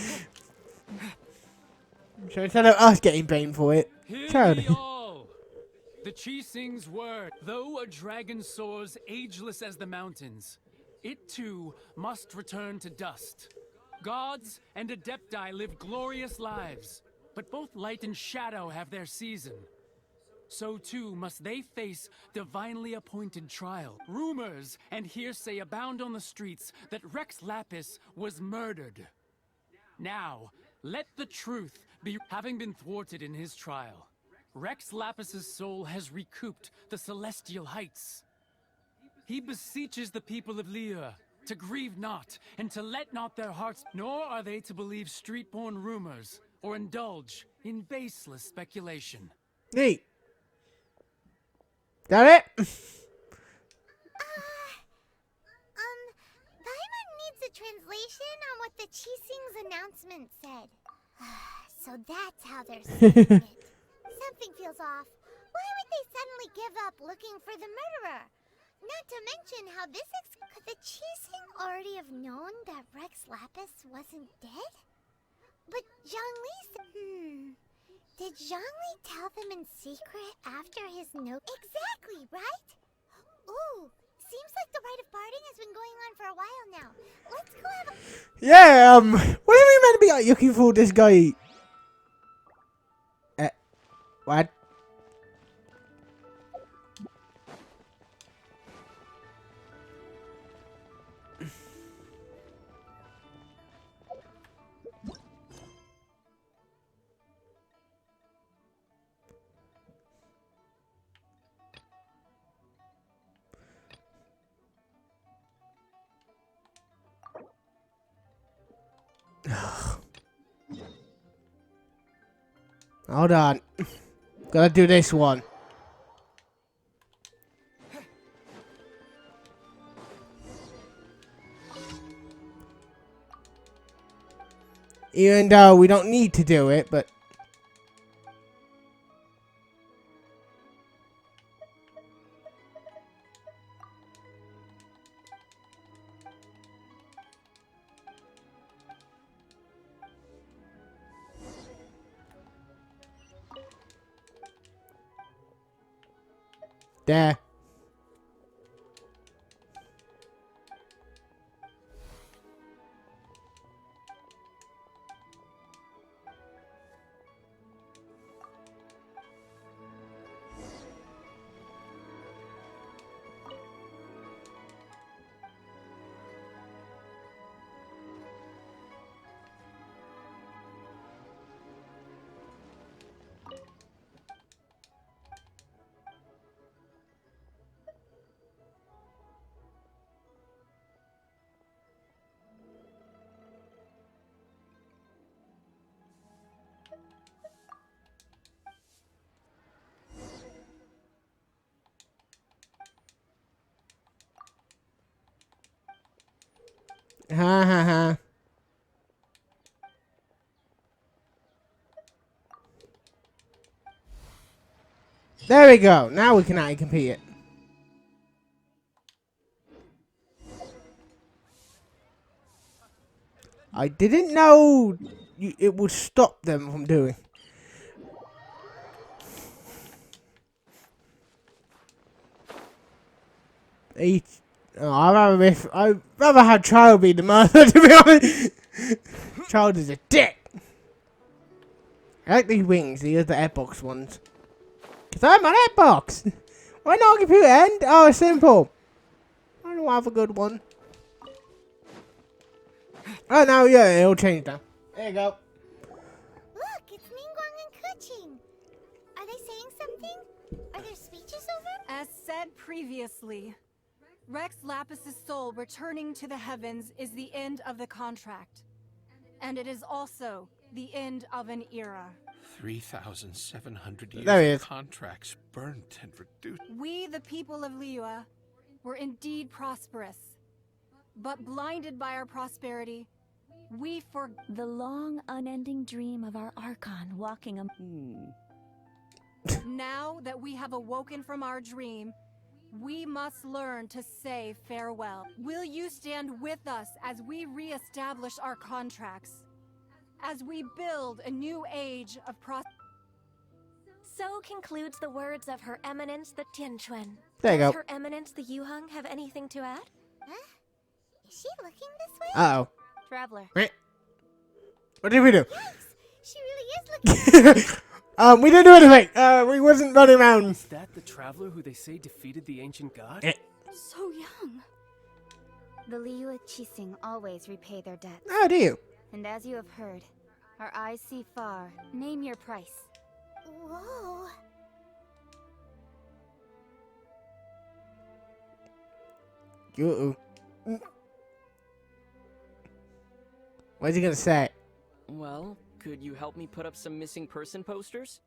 So instead of us getting blamed for it, Hear ye all! The Chising's word. Though a dragon soars ageless as the mountains, it too must return to dust. Gods and Adepti live glorious lives, but both light and shadow have their season. So too must they face divinely appointed trial. Rumors and hearsay abound on the streets that Rex Lapis was murdered. Now, let the truth be. Having been thwarted in his trial, Rex Lapis's soul has recouped the celestial heights. He beseeches the people of Liyue to grieve not and to let not their hearts, nor are they to believe street-born rumors or indulge in baseless speculation. Neat. Got it? Paimon needs a translation on what the Chising's announcement said. So that's how they're saying it. Something feels off. Why would they suddenly give up looking for the murderer? Not to mention how this could the Chising already have known that Rex Lapis wasn't dead? But Zhongli said, Did Zhongli tell them in secret after his note? Exactly, right? Ooh, seems like the rite of parting has been going on for a while now. Let's go have a... Yeah, what are we meant to be like, looking for this guy? What? Hold on. Gotta do this one. Even though we don't need to do it, but... There. Ha ha ha. There we go. Now we can actually compete it. I didn't know it would stop them from doing. I'd rather have Child be the mother, to be honest. Child is a dick. I like these wings. These are the airbox ones. Because I'm an airbox. Why not computer end? Oh, it's simple. I don't have a good one. Oh, no, yeah, it'll change now. There you go. Look, it's Ningguang and Keqing. Are they saying something? Are their speeches over? As said previously, Rex Lapis's soul returning to the heavens is the end of the contract. And it is also the end of an era. 3,700 There he years is. of contracts burnt and reduced. We, the people of Liyue, were indeed prosperous. But blinded by our prosperity, we forgot the long, unending dream of our Archon walking Now that we have awoken from our dream, we must learn to say farewell. Will you stand with us as we re-establish our contracts? As we build a new age of So concludes the words of Her Eminence the Tianquan. There you Does go. Her Eminence the Yuheng have anything to add? Huh? Is she looking this way? Uh-oh. Traveler. What did we do? She really is looking. We didn't do anything. We wasn't running around. Is that the traveler who they say defeated the ancient god? So young. The Liyue Qixing always repay their debts. Oh, do you? And as you have heard, our eyes see far. Name your price. Whoa. What's he gonna say? Well, could you help me put up some missing person posters?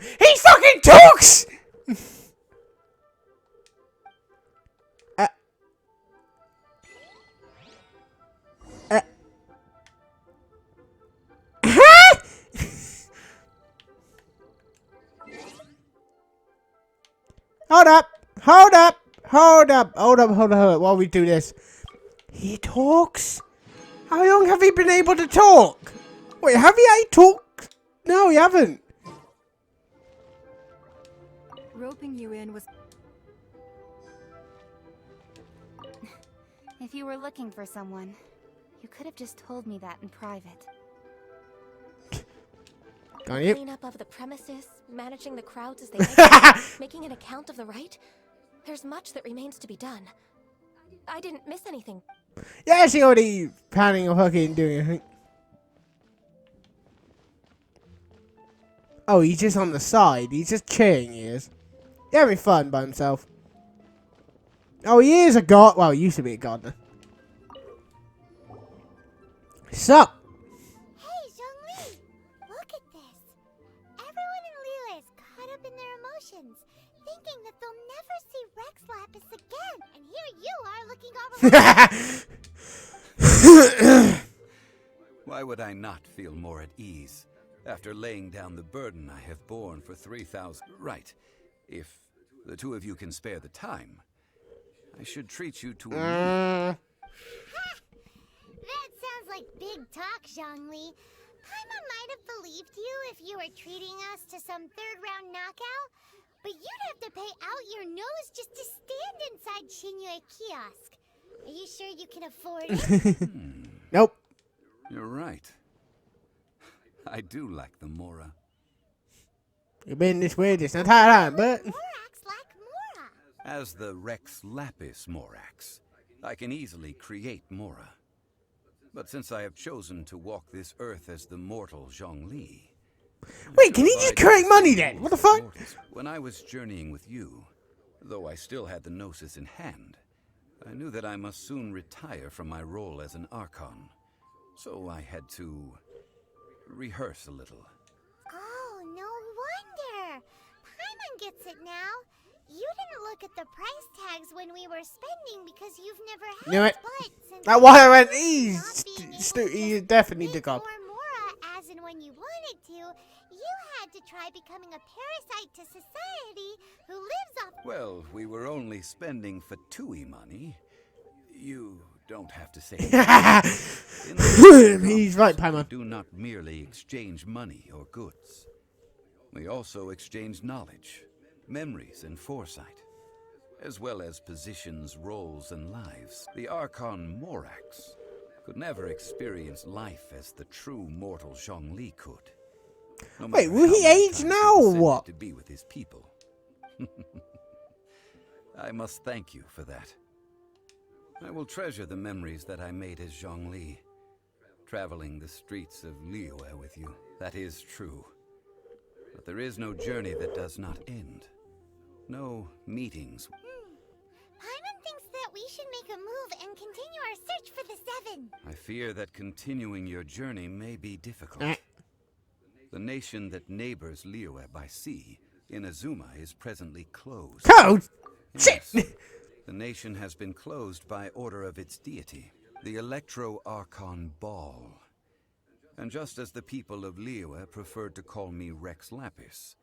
He fucking talks! Hold up! Hold up! Hold up! Hold up! Hold up! Hold up! While we do this, he talks. How long have you been able to talk? Wait, have you talked? No, you haven't. Roping you in was... If you were looking for someone, you could have just told me that in private. Cleanup of the premises, managing the crowds as they exit, making an account of the rite. There's much that remains to be done. I didn't miss anything. Yeah, she already planning on fucking doing anything. Oh, he's just on the side. He's just chilling, he is. He's having fun by himself. Oh, he is a god. Well, he used to be a gardener. Sup? Hey, Zhongli! Look at this. Everyone in Liyue is caught up in their emotions, thinking that they'll never see Rex Lapis again. And here you are looking all alone. Why would I not feel more at ease after laying down the burden I have borne for 3,000? Right. If the two of you can spare the time, I should treat you to a meal. That sounds like big talk, Zhongli. Paimon might have believed you if you were treating us to some third-round knockout, but you'd have to pay out your nose just to stand inside Xinyue kiosk. Are you sure you can afford it? Nope. You're right. I do like the Mora. You've been this way this entire time, but... As the Rex Lapis Morax, I can easily create Mora. But since I have chosen to walk this earth as the mortal Zhongli... Wait, can he just create money then? What the fuck? When I was journeying with you, though I still had the Gnosis in hand, I knew that I must soon retire from my role as an Archon. So I had to rehearse a little. Oh, no wonder. Paimon gets it now. You didn't look at the price tags when we were spending because you've never had Knew it. but since That's why I went, he's definitely the god. Mora as and when you wanted to, you had to try becoming a parasite to society who lives off. Well, we were only spending Fatui money. You don't have to say He's right, Paimon. We do not merely exchange money or goods. We also exchange knowledge, memories, and foresight, as well as positions, roles, and lives. The Archon Morax could never experience life as the true mortal Zhongli could. No Wait, matter will he how many age times now or consented what? To be with his people. I must thank you for that. I will treasure the memories that I made as Zhongli, traveling the streets of Liyue with you. That is true. But there is no journey that does not end. No meetings. Paimon thinks that we should make a move and continue our search for the Seven. I fear that continuing your journey may be difficult. The nation that neighbors Liyue by sea, Inazuma, is presently closed. Closed? Yes. The nation has been closed by order of its deity, the Electro-Archon Ball. And just as the people of Liyue preferred to call me Rex Lapis,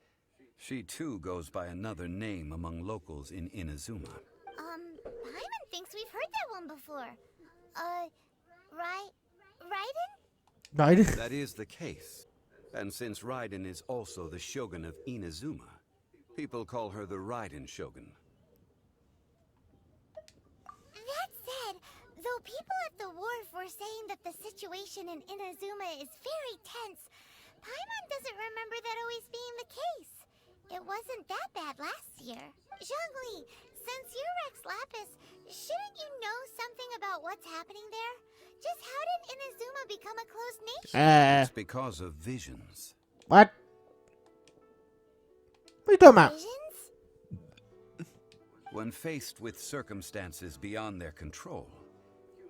she too goes by another name among locals in Inazuma. Paimon thinks we've heard that one before. Raiden? Raiden? That is the case. And since Raiden is also the Shogun of Inazuma, people call her the Raiden Shogun. That said, though people at the wharf were saying that the situation in Inazuma is very tense, Paimon doesn't remember that always being the case. It wasn't that bad last year. Zhongli, since you're Rex Lapis, shouldn't you know something about what's happening there? Just how did Inazuma become a closed nation? It's because of visions. What? What are you talking about? When faced with circumstances beyond their control,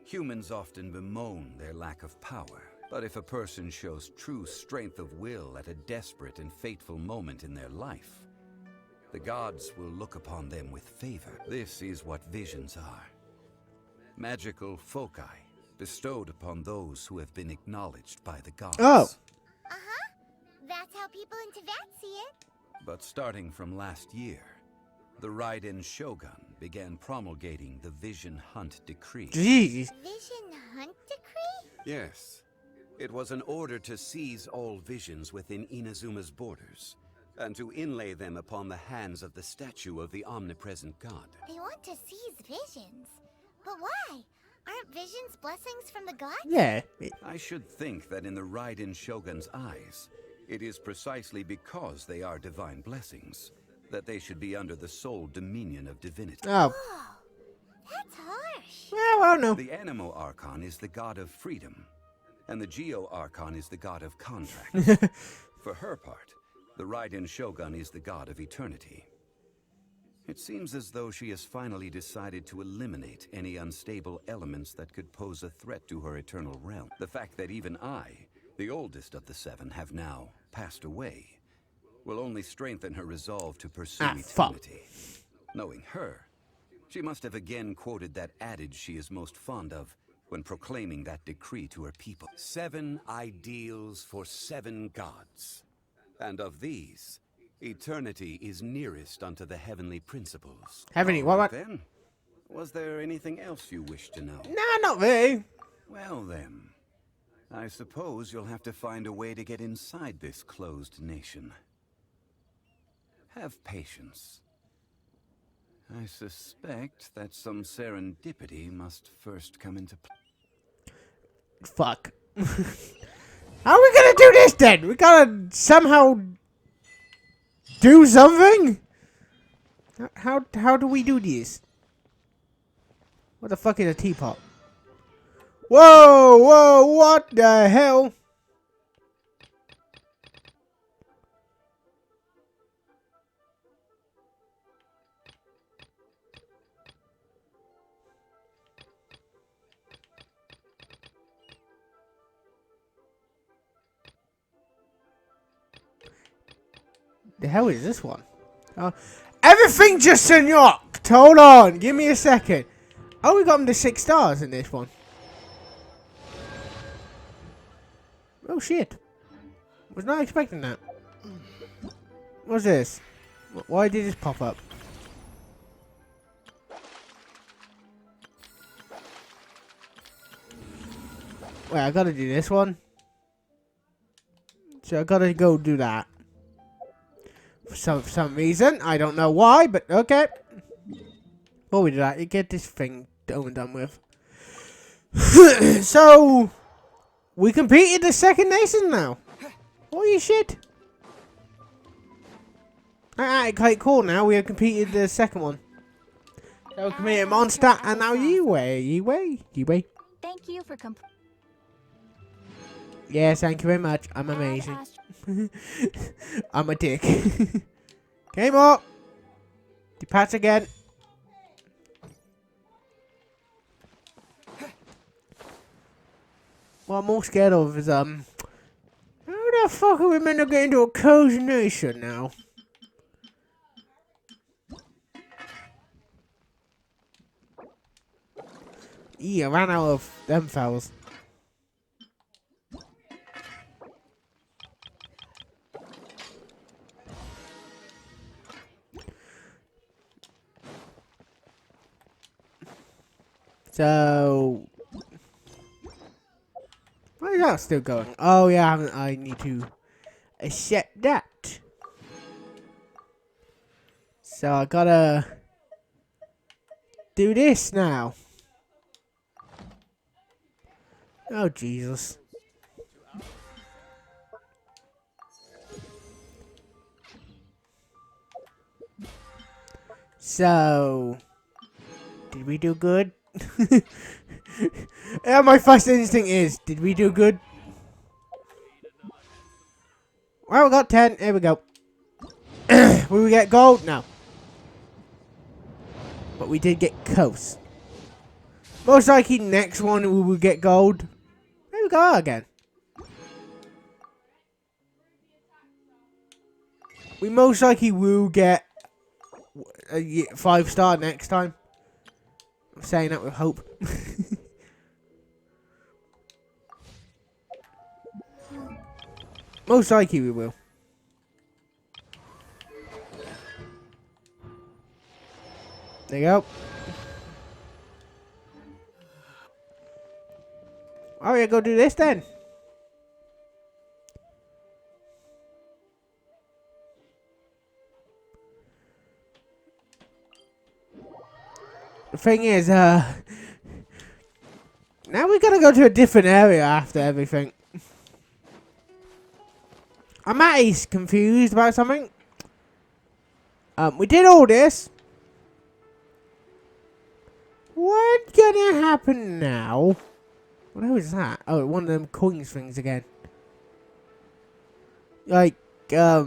humans often bemoan their lack of power. But if a person shows true strength of will at a desperate and fateful moment in their life, the gods will look upon them with favor. This is what visions are. Magical foci bestowed upon those who have been acknowledged by the gods. Oh. That's how people in Teyvat see it. But starting from last year, the Raiden Shogun began promulgating the Vision Hunt Decree. Jeez. Vision Hunt Decree? Yes. It was an order to seize all visions within Inazuma's borders, and to inlay them upon the hands of the statue of the omnipresent god. They want to seize visions. But why? Aren't visions blessings from the gods? Yeah. I should think that in the Raiden Shogun's eyes, it is precisely because they are divine blessings that they should be under the sole dominion of divinity. Oh. That's harsh. Yeah, well, no. The Animo Archon is the god of freedom, and the Geo Archon is the god of contracts. For her part, the Raiden Shogun is the god of eternity. It seems as though she has finally decided to eliminate any unstable elements that could pose a threat to her eternal realm. The fact that even I, the oldest of the seven, have now passed away, will only strengthen her resolve to pursue eternity. Knowing her, she must have again quoted that adage she is most fond of when proclaiming that decree to her people. 7 ideals for 7 gods. And of these, eternity is nearest unto the heavenly principles. Heavenly, what? Then, was there anything else you wish to know? No, not really. Well then, I suppose you'll have to find a way to get inside this closed nation. Have patience. I suspect that some serendipity must first come into play. Fuck. How are we gonna do this then? We gotta somehow do something? How do we do this? What the fuck is a teapot? Whoa, what the hell? The hell is this one? Everything Everything just unlocked. Hold on. Give me a second. Oh, we got him to 6 stars in this one. Oh, shit. Was not expecting that. What's this? Why did this pop up? Wait, I gotta do this one. So I gotta go do that. For some reason. I don't know why, but okay. Before we do that, you get this thing done with. So, we completed the second nation now. Holy shit. Alright, quite cool now. We have completed the second one. So we completed Monster, and now you way. Thank you for Yes, thank you very much. I'm amazing. I'm a dick. Okay, more. Depart again. What I'm more scared of is, how the fuck are we meant to get into a cozy nation now? Yeah, I ran out of them fellas. So, why is that still going? Oh yeah, I need to accept that. So I gotta do this now. Oh Jesus. So, did we do good? Yeah, my first instinct is, did we do good? Well, we got 10. Here we go. Will we get gold? No. But we did get close. Most likely next one we will get gold. There we go again. We most likely will get a 5-star next time. I'm saying that with hope. Most likely we will. There you go. Oh yeah, go do this then. The thing is, now we gotta go to a different area after everything. I'm at least confused about something. We did all this. What's gonna happen now? What the hell is that? Oh, one of them coins things again. Like, yeah,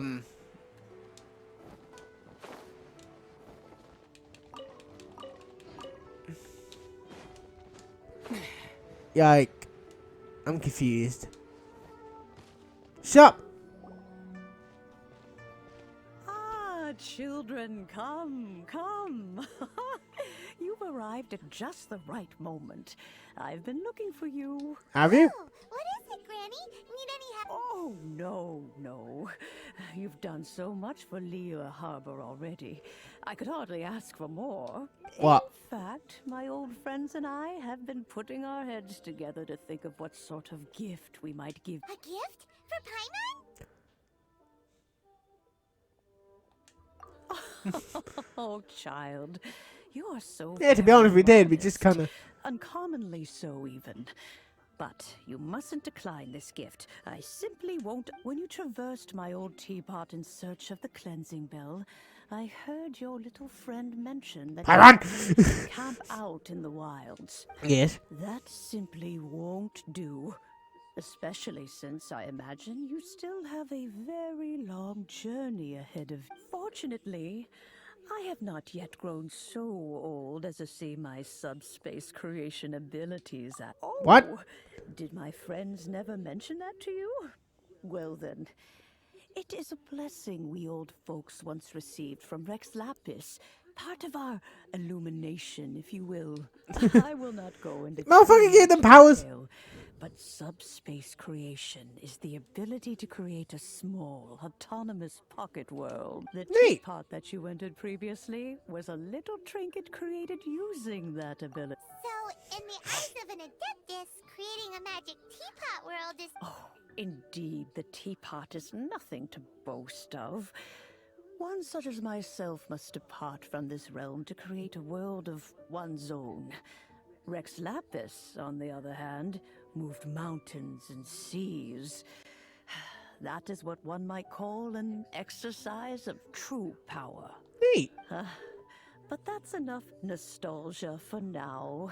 like, I'm confused. Shut up! Ah, children, come. You've arrived at just the right moment. I've been looking for you. Have you? Oh, what is it, Granny? Need any help? Oh, no. You've done so much for Liyue Harbor already. I could hardly ask for more. What? In fact, my old friends and I have been putting our heads together to think of what sort of gift we might give. A gift? For Paimon? Oh, child. You are so Yeah, to be honest, we did. We just kind of... uncommonly so, even. But you mustn't decline this gift. I simply won't. When you traversed my old teapot in search of the cleansing bell, I heard your little friend mention that you camp out in the wilds. Yes. That simply won't do. Especially since I imagine you still have a very long journey ahead of you. Fortunately, I have not yet grown so old as to see my subspace creation abilities at all. What? Did my friends never mention that to you? Well then, It is a blessing we old folks once received from Rex Lapis. Part of our illumination, if you will. I will not go into Motherfucker, get them powers. detail, but subspace creation is the ability to create a small, autonomous pocket world. The teapot that you entered previously was a little trinket created using that ability. So, in the eyes of an Adeptus, creating a magic teapot world is... Indeed, the teapot is nothing to boast of. One such as myself must depart from this realm to create a world of one's own. Rex Lapis, on the other hand, moved mountains and seas. That is what one might call an exercise of true power. Neat. But that's enough nostalgia for now.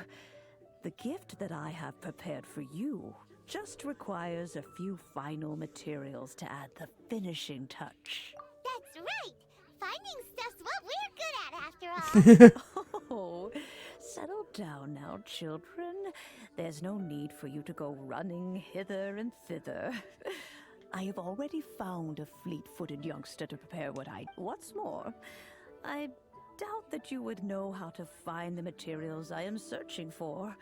The gift that I have prepared for you just requires a few final materials to add the finishing touch. That's right! Finding stuff's what we're good at, after all. Oh, settle down now, children. There's no need for you to go running hither and thither. I have already found a fleet-footed youngster to prepare what I... What's more, I doubt that you would know how to find the materials I am searching for.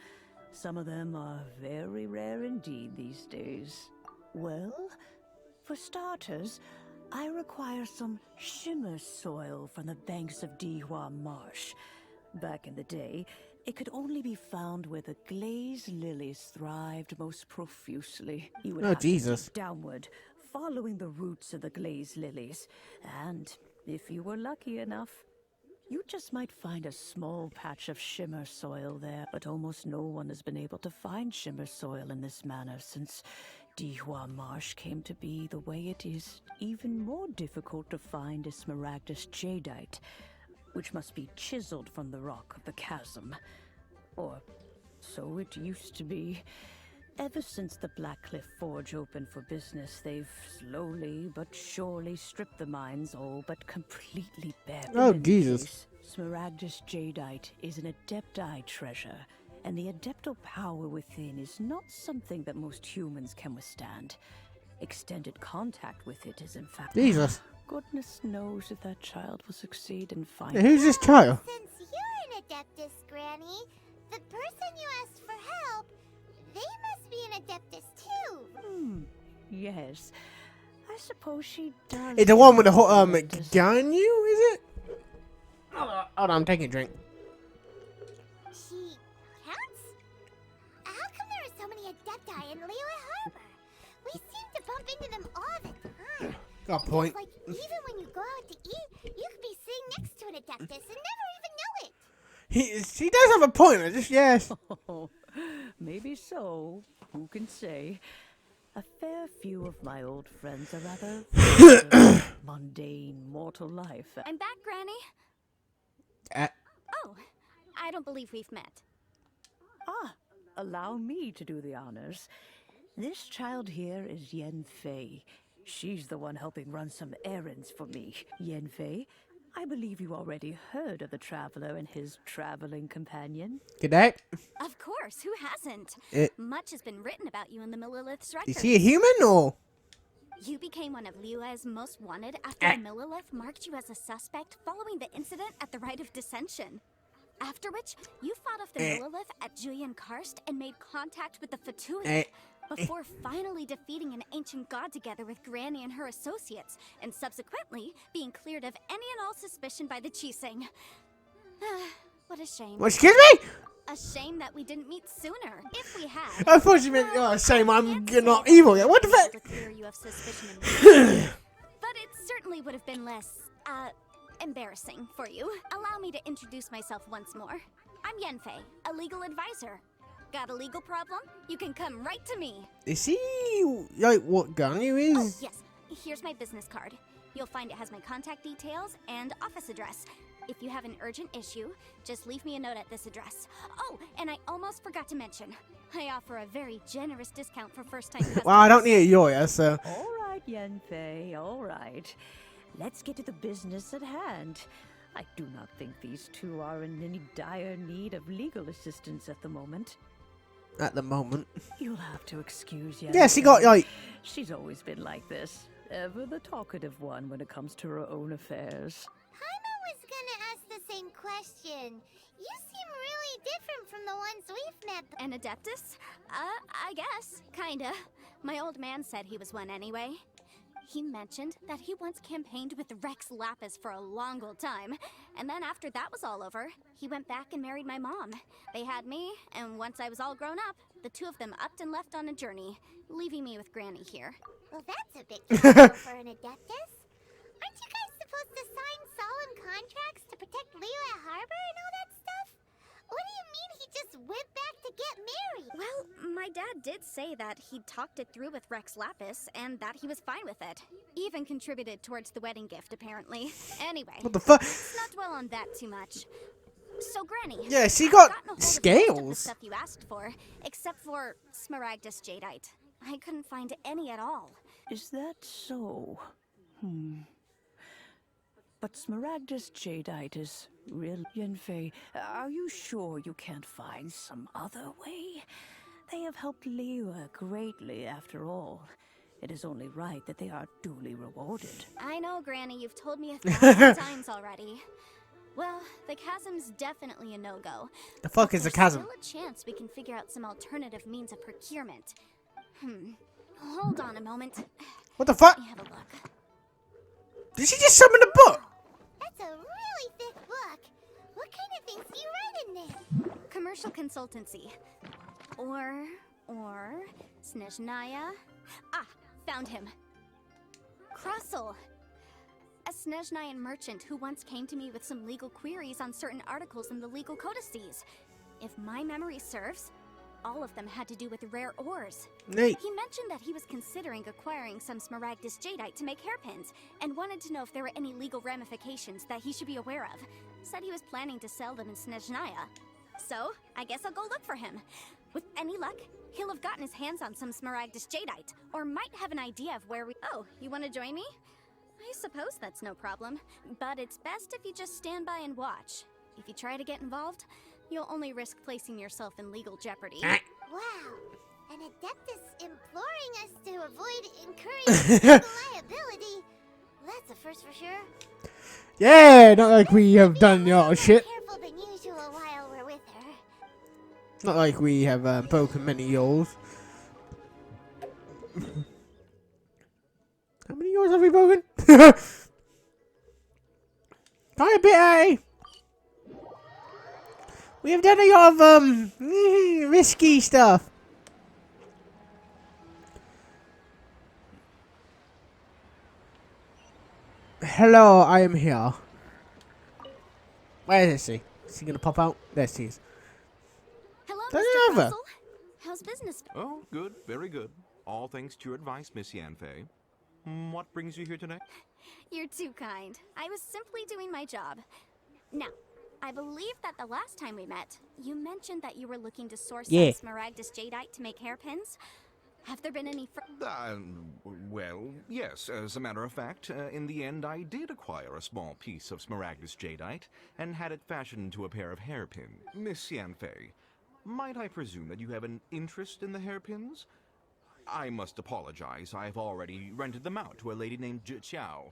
Some of them are very rare indeed these days. Well, for starters, I require some shimmer soil from the banks of Dihua Marsh. Back in the day, it could only be found where the glaze lilies thrived most profusely. You would have to dig downward, following the roots of the glaze lilies. And if you were lucky enough, you just might find a small patch of shimmer soil there. But almost no one has been able to find shimmer soil in this manner since Dihua Marsh came to be the way it is. Even more difficult to find is Smaragdus jadeite, which must be chiseled from the rock of the chasm. Or so it used to be. Ever since the Blackcliff Forge opened for business, they've slowly but surely stripped the mines all but completely bare. Oh, Jesus. Smaragdus jadeite is an Adepti treasure, and the Adeptal power within is not something that most humans can withstand. Extended contact with it is in fact... Jesus. Goodness knows if that child will succeed in finding... Yeah, who's this child? Since you're an Adeptus, Granny, the person you asked for help, they must be an Adeptus too. Yes. I suppose she does... It's the one with the gun, you, is it? Hold on, I'm taking a drink. She counts? How come there are so many Adepti in Liyue Harbor? We seem to bump into them all the time. Got a point. Like, even when you go out to eat, you could be sitting next to an Adeptus and never even know it. She does have a point, I just, yes. Maybe so. Who can say? A fair few of my old friends are rather mundane mortal life. I'm back, Granny. Oh, I don't believe we've met. Allow me to do the honors. This child here is Yen Fei. She's the one helping run some errands for me. Yen Fei, I believe you already heard of the traveler and his traveling companion. Good day. Of course, who hasn't? Much has been written about you in the Millilith's records. Is he a human or? You became one of Liyue's most wanted after the Millilith marked you as a suspect following the incident at the Rite of Dissension. After which, you fought off the Millilith at Julian Karst and made contact with the Fatui, before finally defeating an ancient god together with Granny and her associates, and subsequently being cleared of any and all suspicion by the Chising. What a shame. What, excuse me? A shame that we didn't meet sooner. If we had... I thought you meant, shame I'm not evil yet. What the fuck? To clear you of suspicion but it certainly would have been less, embarrassing for you. Allow me to introduce myself once more. I'm Yenfei, a legal advisor. Got a legal problem? You can come right to me. Is he, like, what gun you is? Oh, yes. Here's my business card. You'll find it has my contact details and office address. If you have an urgent issue, just leave me a note at this address. Oh, and I almost forgot to mention, I offer a very generous discount for first-time customers. Well, I don't need a Yoya, so... All right, Yenfei, all right. Let's get to the business at hand. I do not think these two are in any dire need of legal assistance at the moment. At the moment. You'll have to excuse Yenfei. Yes, he got, like... She's always been like this. Ever the talkative one when it comes to her own affairs. Paimon was gonna ask the same question. You seem really different from the ones we've met. An Adeptus? I guess. Kinda. My old man said he was one anyway. He mentioned that he once campaigned with Rex Lapis for a long old time, and then after that was all over, he went back and married my mom. They had me, and once I was all grown up, the two of them upped and left on a journey, leaving me with Granny here. Well, that's a big deal for an Adeptus. Aren't you guys supposed to sign solemn contracts to protect Liyue Harbor and all that stuff? What do you mean he just went back to get married? Well, my dad did say that he'd talked it through with Rex Lapis, and that he was fine with it. Even contributed towards the wedding gift, apparently. Anyway, What the fuck? let's not dwell on that too much. So, Granny. Yeah, she I've got gotten a hold of scales. most of the stuff you asked for, except for Smaragdus Jadeite. I couldn't find any at all. Is that so? But Smaragdus Jadeite is real. Yanfei, are you sure you can't find some other way? They have helped Liyue greatly, after all. It is only right that they are duly rewarded. I know, Granny, you've told me 1,000 times already. Well, the chasm's definitely a no-go. The fuck is a chasm? There's still a chance we can figure out some alternative means of procurement. Hold on a moment. What the fuck? Let me have a look. Did she just summon a book? That's a really thick book. What kind of things do you write in there? Commercial consultancy. Or Snezhnaya. Ah, found him. Krusel. A Snezhnayan merchant who once came to me with some legal queries on certain articles in the legal codices. If my memory serves, all of them had to do with rare ores. Neat. He mentioned that he was considering acquiring some Smaragdus Jadeite to make hairpins, and wanted to know if there were any legal ramifications that he should be aware of. Said he was planning to sell them in Snezhnaya. So, I guess I'll go look for him. With any luck, he'll have gotten his hands on some Smaragdus Jadeite, or might have an idea of where we— Oh, you want to join me? I suppose that's no problem, but it's best if you just stand by and watch. If you try to get involved, you'll only risk placing yourself in legal jeopardy. Wow, an Adeptus imploring us to avoid incurring legal liability. That's a first for sure. Yeah, not like we have done a lot of shit. Careful than usual while we're with her. Not like we have broken many laws. How many laws have we broken? Quite a bit, eh? We have done a lot of risky stuff. Hello, I am here. Where is she? Is she gonna pop out? There she is. Hello, Don't Mr. have her. Russell. How's business? Oh, good, very good. All thanks to your advice, Miss Yanfei. What brings you here today? You're too kind. I was simply doing my job. Now, I believe that the last time we met, you mentioned that you were looking to source some Smaragdus Jadeite to make hairpins. Have there been any Well, yes. As a matter of fact, in the end, I did acquire a small piece of Smaragdus Jadeite and had it fashioned into a pair of hairpins. Miss Yanfei, might I presume that you have an interest in the hairpins? I must apologize. I've already rented them out to a lady named Zhiqiao.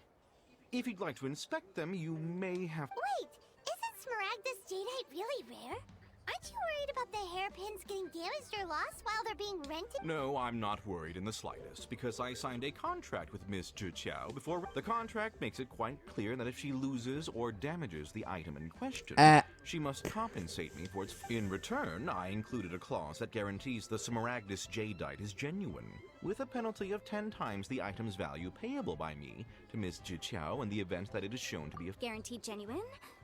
If you'd like to inspect them, you may have— Wait, isn't Smaragdus Jadeite really rare? Aren't you worried about the hairpins getting damaged or lost while they're being rented? No, I'm not worried in the slightest, because I signed a contract with Miss Zhiqiao before— The contract makes it quite clear that if she loses or damages the item in question, she must compensate me for its— In return, I included a clause that guarantees the Smaragdus Jadeite is genuine, with a penalty of 10 times the item's value payable by me to Miss Zhiqiao in the event that it is shown to be guaranteed genuine,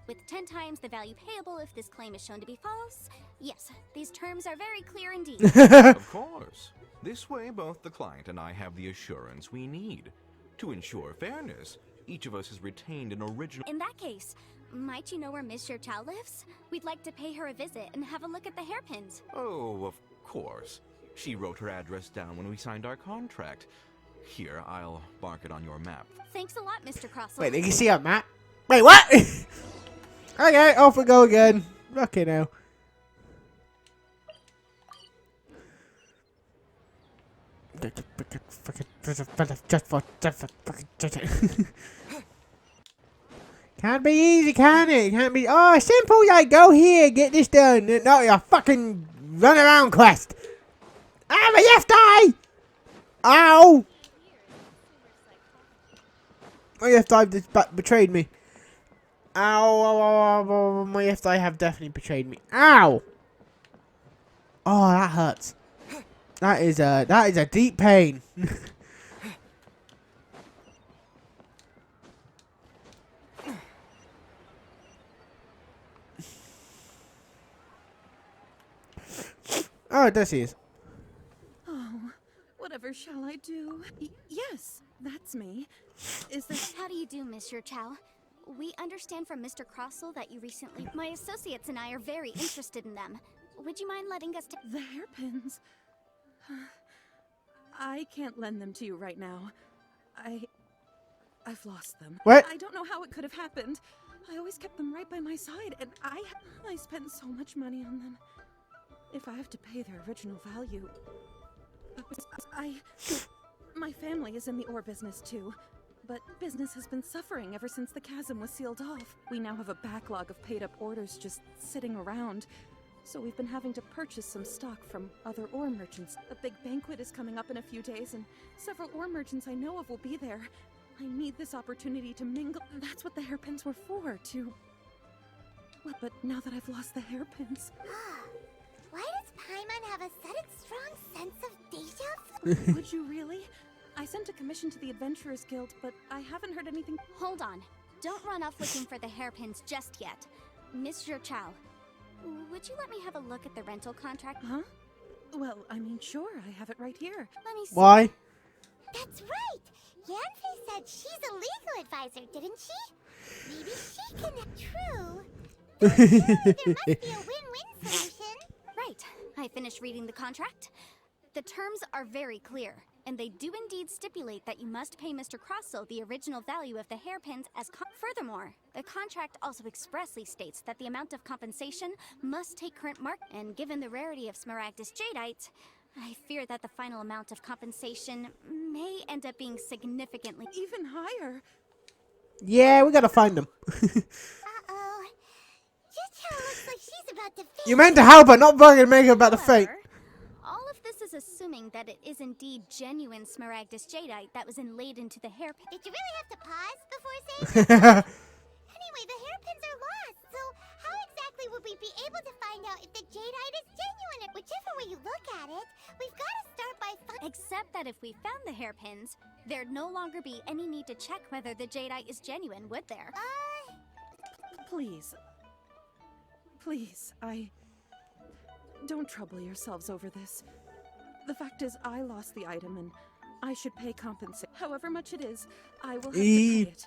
with 10 times the value payable if this claim is shown to be false? Yes, these terms are very clear indeed. Of course. This way, both the client and I have the assurance we need. To ensure fairness, each of us has retained an original— In that case, might you know where Miss Zhiqiao lives? We'd like to pay her a visit and have a look at the hairpins. Oh, of course. She wrote her address down when we signed our contract. Here, I'll mark it on your map. Thanks a lot, Mr. Crossell. Wait, did you see our map? Wait, what? Okay, off we go again. Okay, now. Can't be easy, can it? Can't be. Oh, simple. Like, go here, get this done. No, your fucking run around quest. Ah, my left eye. Ow. My left eye just betrayed me. Ow, ow, ow, ow, ow. My left eye have definitely betrayed me. Ow. Oh, that hurts. That is a deep pain. Oh, there she is. Oh, whatever shall I do? Yes, that's me. Is this... How do you do, Monsieur Chow? We understand from Mr. Crossell that you recently... My associates and I are very interested in them. Would you mind letting us... The hairpins? I can't lend them to you right now. I've lost them. What? I don't know how it could have happened. I always kept them right by my side, and I spent so much money on them. If I have to pay their original value... My family is in the ore business too, but business has been suffering ever since the chasm was sealed off. We now have a backlog of paid-up orders just sitting around, so we've been having to purchase some stock from other ore merchants. A big banquet is coming up in a few days, and several ore merchants I know of will be there. I need this opportunity to mingle. That's what the hairpins were for, to... Well, but now that I've lost the hairpins... Why does Paimon have a sudden strong sense of deja vu? Would you really? I sent a commission to the Adventurers Guild, but I haven't heard anything. Hold on. Don't run off looking for the hairpins just yet. Mr. Chow, would you let me have a look at the rental contract? Huh? Well, I mean, sure, I have it right here. Let me see. Why? That's right! Yanfei said she's a legal advisor, didn't she? Maybe she can... True. Though surely there must be a win-win solution. Right. I finished reading the contract. The terms are very clear, and they do indeed stipulate that you must pay Mr. Crossell the original value of the hairpins as furthermore, the contract also expressly states that the amount of compensation must take current market, and given the rarity of Smaragdus jadeite, I fear that the final amount of compensation may end up being significantly... Even higher? Yeah, we gotta find them. Uh-oh. Jucho looks like she's about to faint. You meant to help her, not fucking make her about to faint. All of this is assuming that it is indeed genuine Smaragdus jadeite that was inlaid into the hairpin. Did you really have to pause before saying that? Anyway, the hairpins are lost, so how exactly would we be able to find out if the jadeite is genuine? Whichever way you look at it, we've got to start by Except that if we found the hairpins, there'd no longer be any need to check whether the jadeite is genuine, would there? Please. Please, don't trouble yourselves over this. The fact is, I lost the item and I should pay compensation. However much it is, I will have to pay it.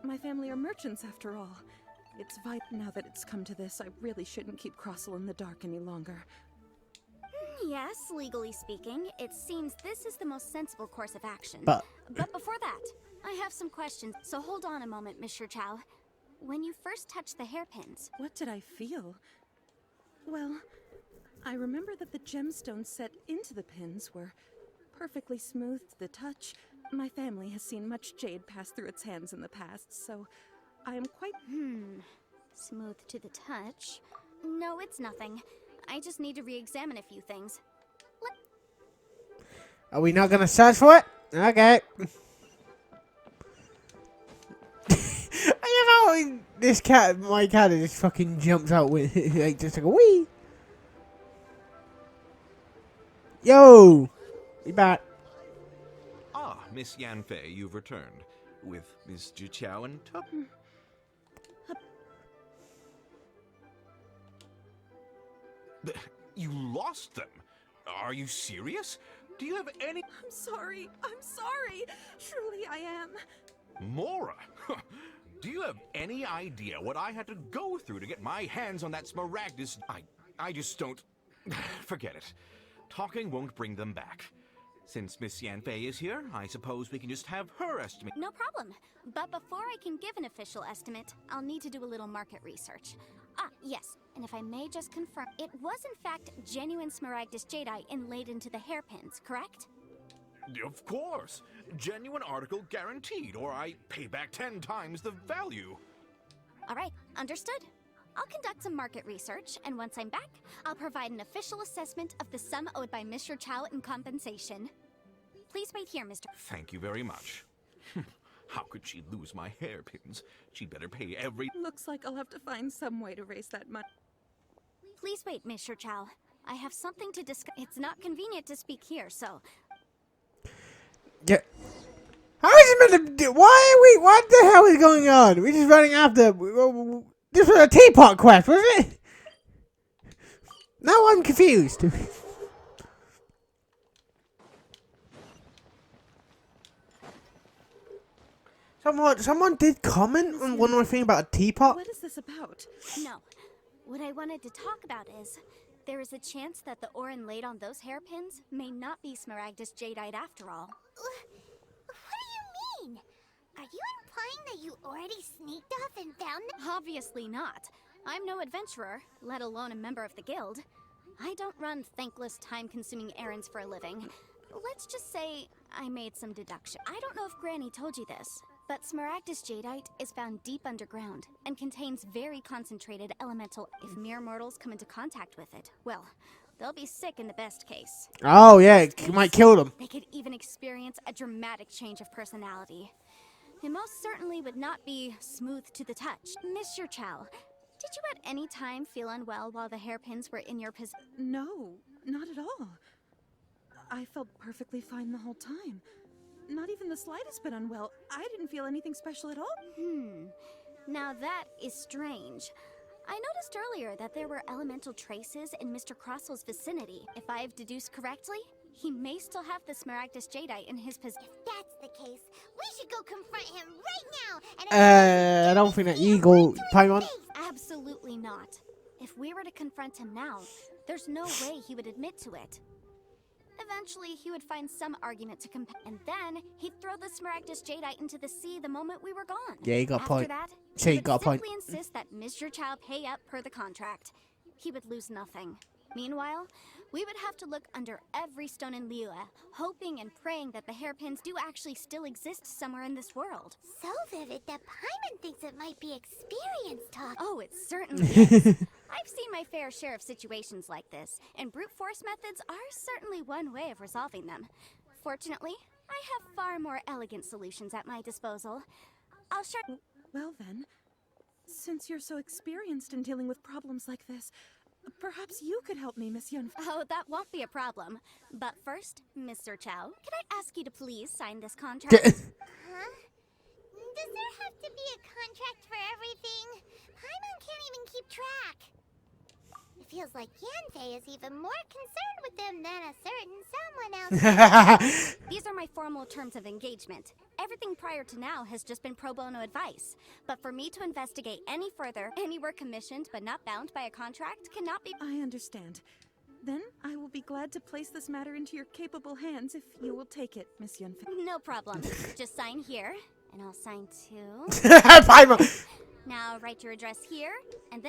My family are merchants after all. It's vital now that it's come to this. I really shouldn't keep Crossell in the dark any longer. Yes, legally speaking, it seems this is the most sensible course of action. But before that, I have some questions, so hold on a moment, Mr. Chow. When you first touched the hairpins... What did I feel? Well, I remember that the gemstones set into the pins were perfectly smooth to the touch. My family has seen much jade pass through its hands in the past, so I am quite... Smooth to the touch? No, it's nothing. I just need to re-examine a few things. Are we not gonna search for it? Okay. I love how this cat, my cat, just fucking jumps out with like just like a wee. Yo, you back? Ah, Miss Yanfei, you've returned with Miss Jiqiao and Tup. You lost them? Are you serious? Do you have any... I'm sorry. Truly I am. Mora? Do you have any idea what I had to go through to get my hands on that Smaragdus? I just don't... Forget it. Talking won't bring them back. Since Miss Yanfei is here, I suppose we can just have her estimate. No problem. But before I can give an official estimate, I'll need to do a little market research. Ah, yes. And if I may just confirm, it was in fact genuine Smaragdus jadeite inlaid into the hairpins, correct? Of course. Genuine article guaranteed, or I pay back 10 times the value. All right, understood. I'll conduct some market research, and once I'm back, I'll provide an official assessment of the sum owed by Mr. Chow in compensation. Please wait here, Mr. Thank you very much. How could she lose my hairpins? She'd better pay every... Looks like I'll have to find some way to raise that money. Please wait, Mr. Chow. I have something to discuss. It's not convenient to speak here, so... Yeah. How is it meant to do? Why are we? What the hell is going on? We're just running after. This was a teapot quest, was it? Now I'm confused. Someone did comment on one more thing about a teapot. What is this about? No. What I wanted to talk about is, there is a chance that the Orin laid on those hairpins may not be Smaragdus Jadeite after all. What do you mean? Are you implying that you already sneaked off and found them? Obviously not. I'm no adventurer, let alone a member of the guild. I don't run thankless, time-consuming errands for a living. Let's just say I made some deduction. I don't know if Granny told you this, but Smaragdus Jadeite is found deep underground and contains very concentrated elemental. If mere mortals come into contact with it, well, they'll be sick in the best case. Oh yeah, it might kill them. They could even experience a dramatic change of personality. It most certainly would not be smooth to the touch. Mr. Chow, did you at any time feel unwell while the hairpins were in your possession? No, not at all. I felt perfectly fine the whole time. Not even the slightest bit unwell. I didn't feel anything special at all. Now that is strange. I noticed earlier that there were elemental traces in Mr. Crossel's vicinity. If I've deduced correctly, he may still have the Smaragdus Jadeite in his possession. If that's the case, we should go confront him right now. I don't think that eagle Paimon. Absolutely not. If we were to confront him now, there's no way he would admit to it. Eventually, he would find some argument to compare, and then he'd throw the Smaragdus Jadeite into the sea the moment we were gone. Yeah, he got a point. After that, So he he would got a point. simply insist that Mr. Chow pay up per the contract. He would lose nothing. Meanwhile, we would have to look under every stone in Liyue, hoping and praying that the hairpins do actually still exist somewhere in this world. So vivid that Paimon thinks it might be experience talk. Oh, it certainly is. I've seen my fair share of situations like this, and brute force methods are certainly one way of resolving them. Fortunately, I have far more elegant solutions at my disposal. I'll share. Well then, since you're so experienced in dealing with problems like this, perhaps you could help me, Miss Yunfe. Oh, that won't be a problem. But first, Mr. Chow, can I ask you to please sign this contract? Huh? Does there have to be a contract for everything? Paimon can't even keep track. It feels like Yanfei is even more concerned with them than a certain someone else. These are my formal terms of engagement. Everything prior to now has just been pro bono advice. But for me to investigate any further, any work commissioned but not bound by a contract cannot be... I understand. Then I will be glad to place this matter into your capable hands if you will take it, Miss Yunfe. No problem. Just sign here, and I'll sign too. Paimon. Now write your address here, and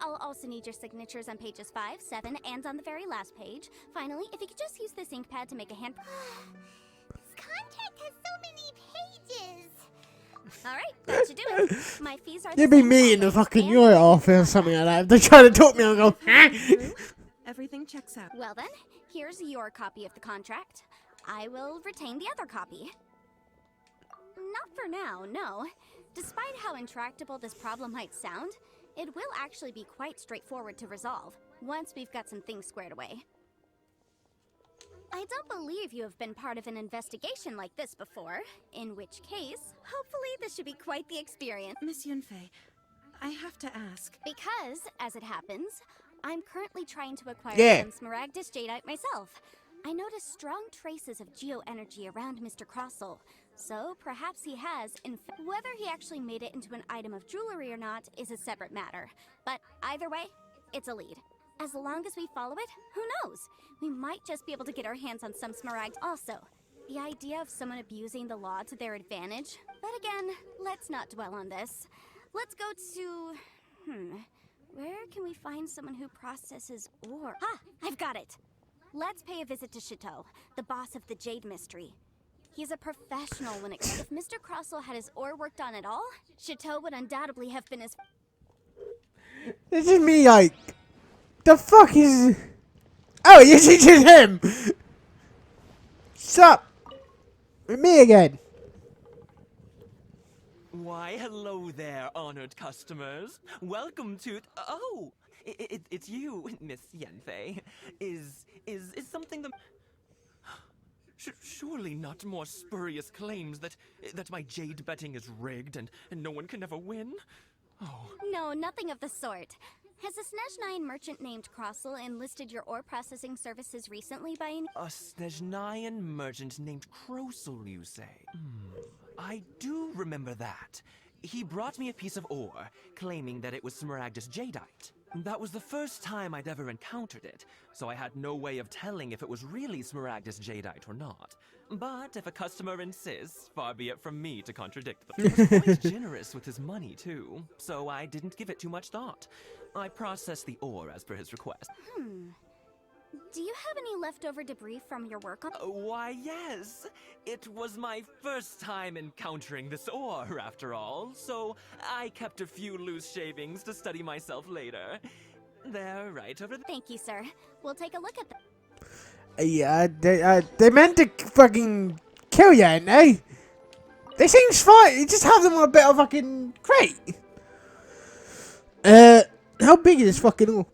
I'll also need your signatures on pages 5, 7, and on the very last page. Finally, if you could just use this ink pad to make a hand... This contract has so many pages. Alright, that should do it. My fees are... You'd be me in the fucking your office or something like that. If they're trying to talk me, I'll go, Everything checks out. Well then, here's your copy of the contract. I will retain the other copy. Not for now, no. Despite how intractable this problem might sound, it will actually be quite straightforward to resolve, once we've got some things squared away. I don't believe you have been part of an investigation like this before, in which case, hopefully this should be quite the experience. Miss Yunfe, I have to ask. Because, as it happens, I'm currently trying to acquire some Smaragdus Jadeite myself. I noticed strong traces of geo-energy around Mr. Crossel, so perhaps he has, in fact. Whether he actually made it into an item of jewelry or not is a separate matter. But either way, it's a lead. As long as we follow it, who knows? We might just be able to get our hands on some Smaragd. Also, the idea of someone abusing the law to their advantage. But again, let's not dwell on this. Let's go to... Where can we find someone who processes ore? Ah, I've got it! Let's pay a visit to Chateau, the boss of the Jade Mystery. He's a professional when it comes. If Mr. Crossell had his ore worked on at all, Chateau would undoubtedly have been his. This is me, like, the fuck is... Oh, you're teaching him! Sup? With me again. Why, hello there, honored customers. Welcome to... Oh, it's you, Miss Yanfei. Is something the... Surely not more spurious claims that my jade betting is rigged and no one can ever win? Oh. No, nothing of the sort. Has a Snezhnine merchant named Crossell enlisted your ore processing services recently by any... A Snezhnine merchant named Crossell, you say? I do remember that. He brought me a piece of ore, claiming that it was Smaragdus jadeite. That was the first time I'd ever encountered it, so I had no way of telling if it was really Smaragdus jadeite or not. But if a customer insists, far be it from me to contradict them. He was quite generous with his money, too, so I didn't give it too much thought. I processed the ore as per his request. Do you have any leftover debris from your work on... Why, yes. It was my first time encountering this ore, after all, so I kept a few loose shavings to study myself later. They're right over there. Thank you, sir. We'll take a look at them. Yeah, they meant to fucking kill you, ain't they? They seem fine. You just have them on a bit of fucking crate. How big is this fucking ore?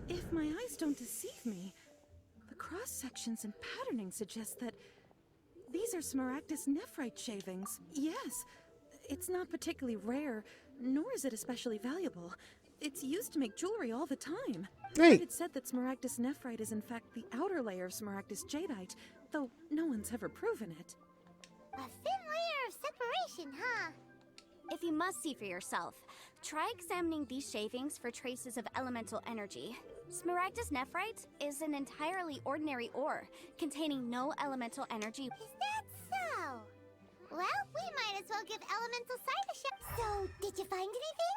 If my eyes don't deceive me, the cross-sections and patterning suggest that these are Smaragdus nephrite shavings. Yes, it's not particularly rare, nor is it especially valuable. It's used to make jewelry all the time. Right. It's said that Smaragdus nephrite is in fact the outer layer of Smaragdus jadeite, though no one's ever proven it. A thin layer of separation, huh? If you must see for yourself, try examining these shavings for traces of elemental energy. Smaragdus nephrite is an entirely ordinary ore, containing no elemental energy. Is that so? Well, we might as well give elemental side a shot. So, did you find anything?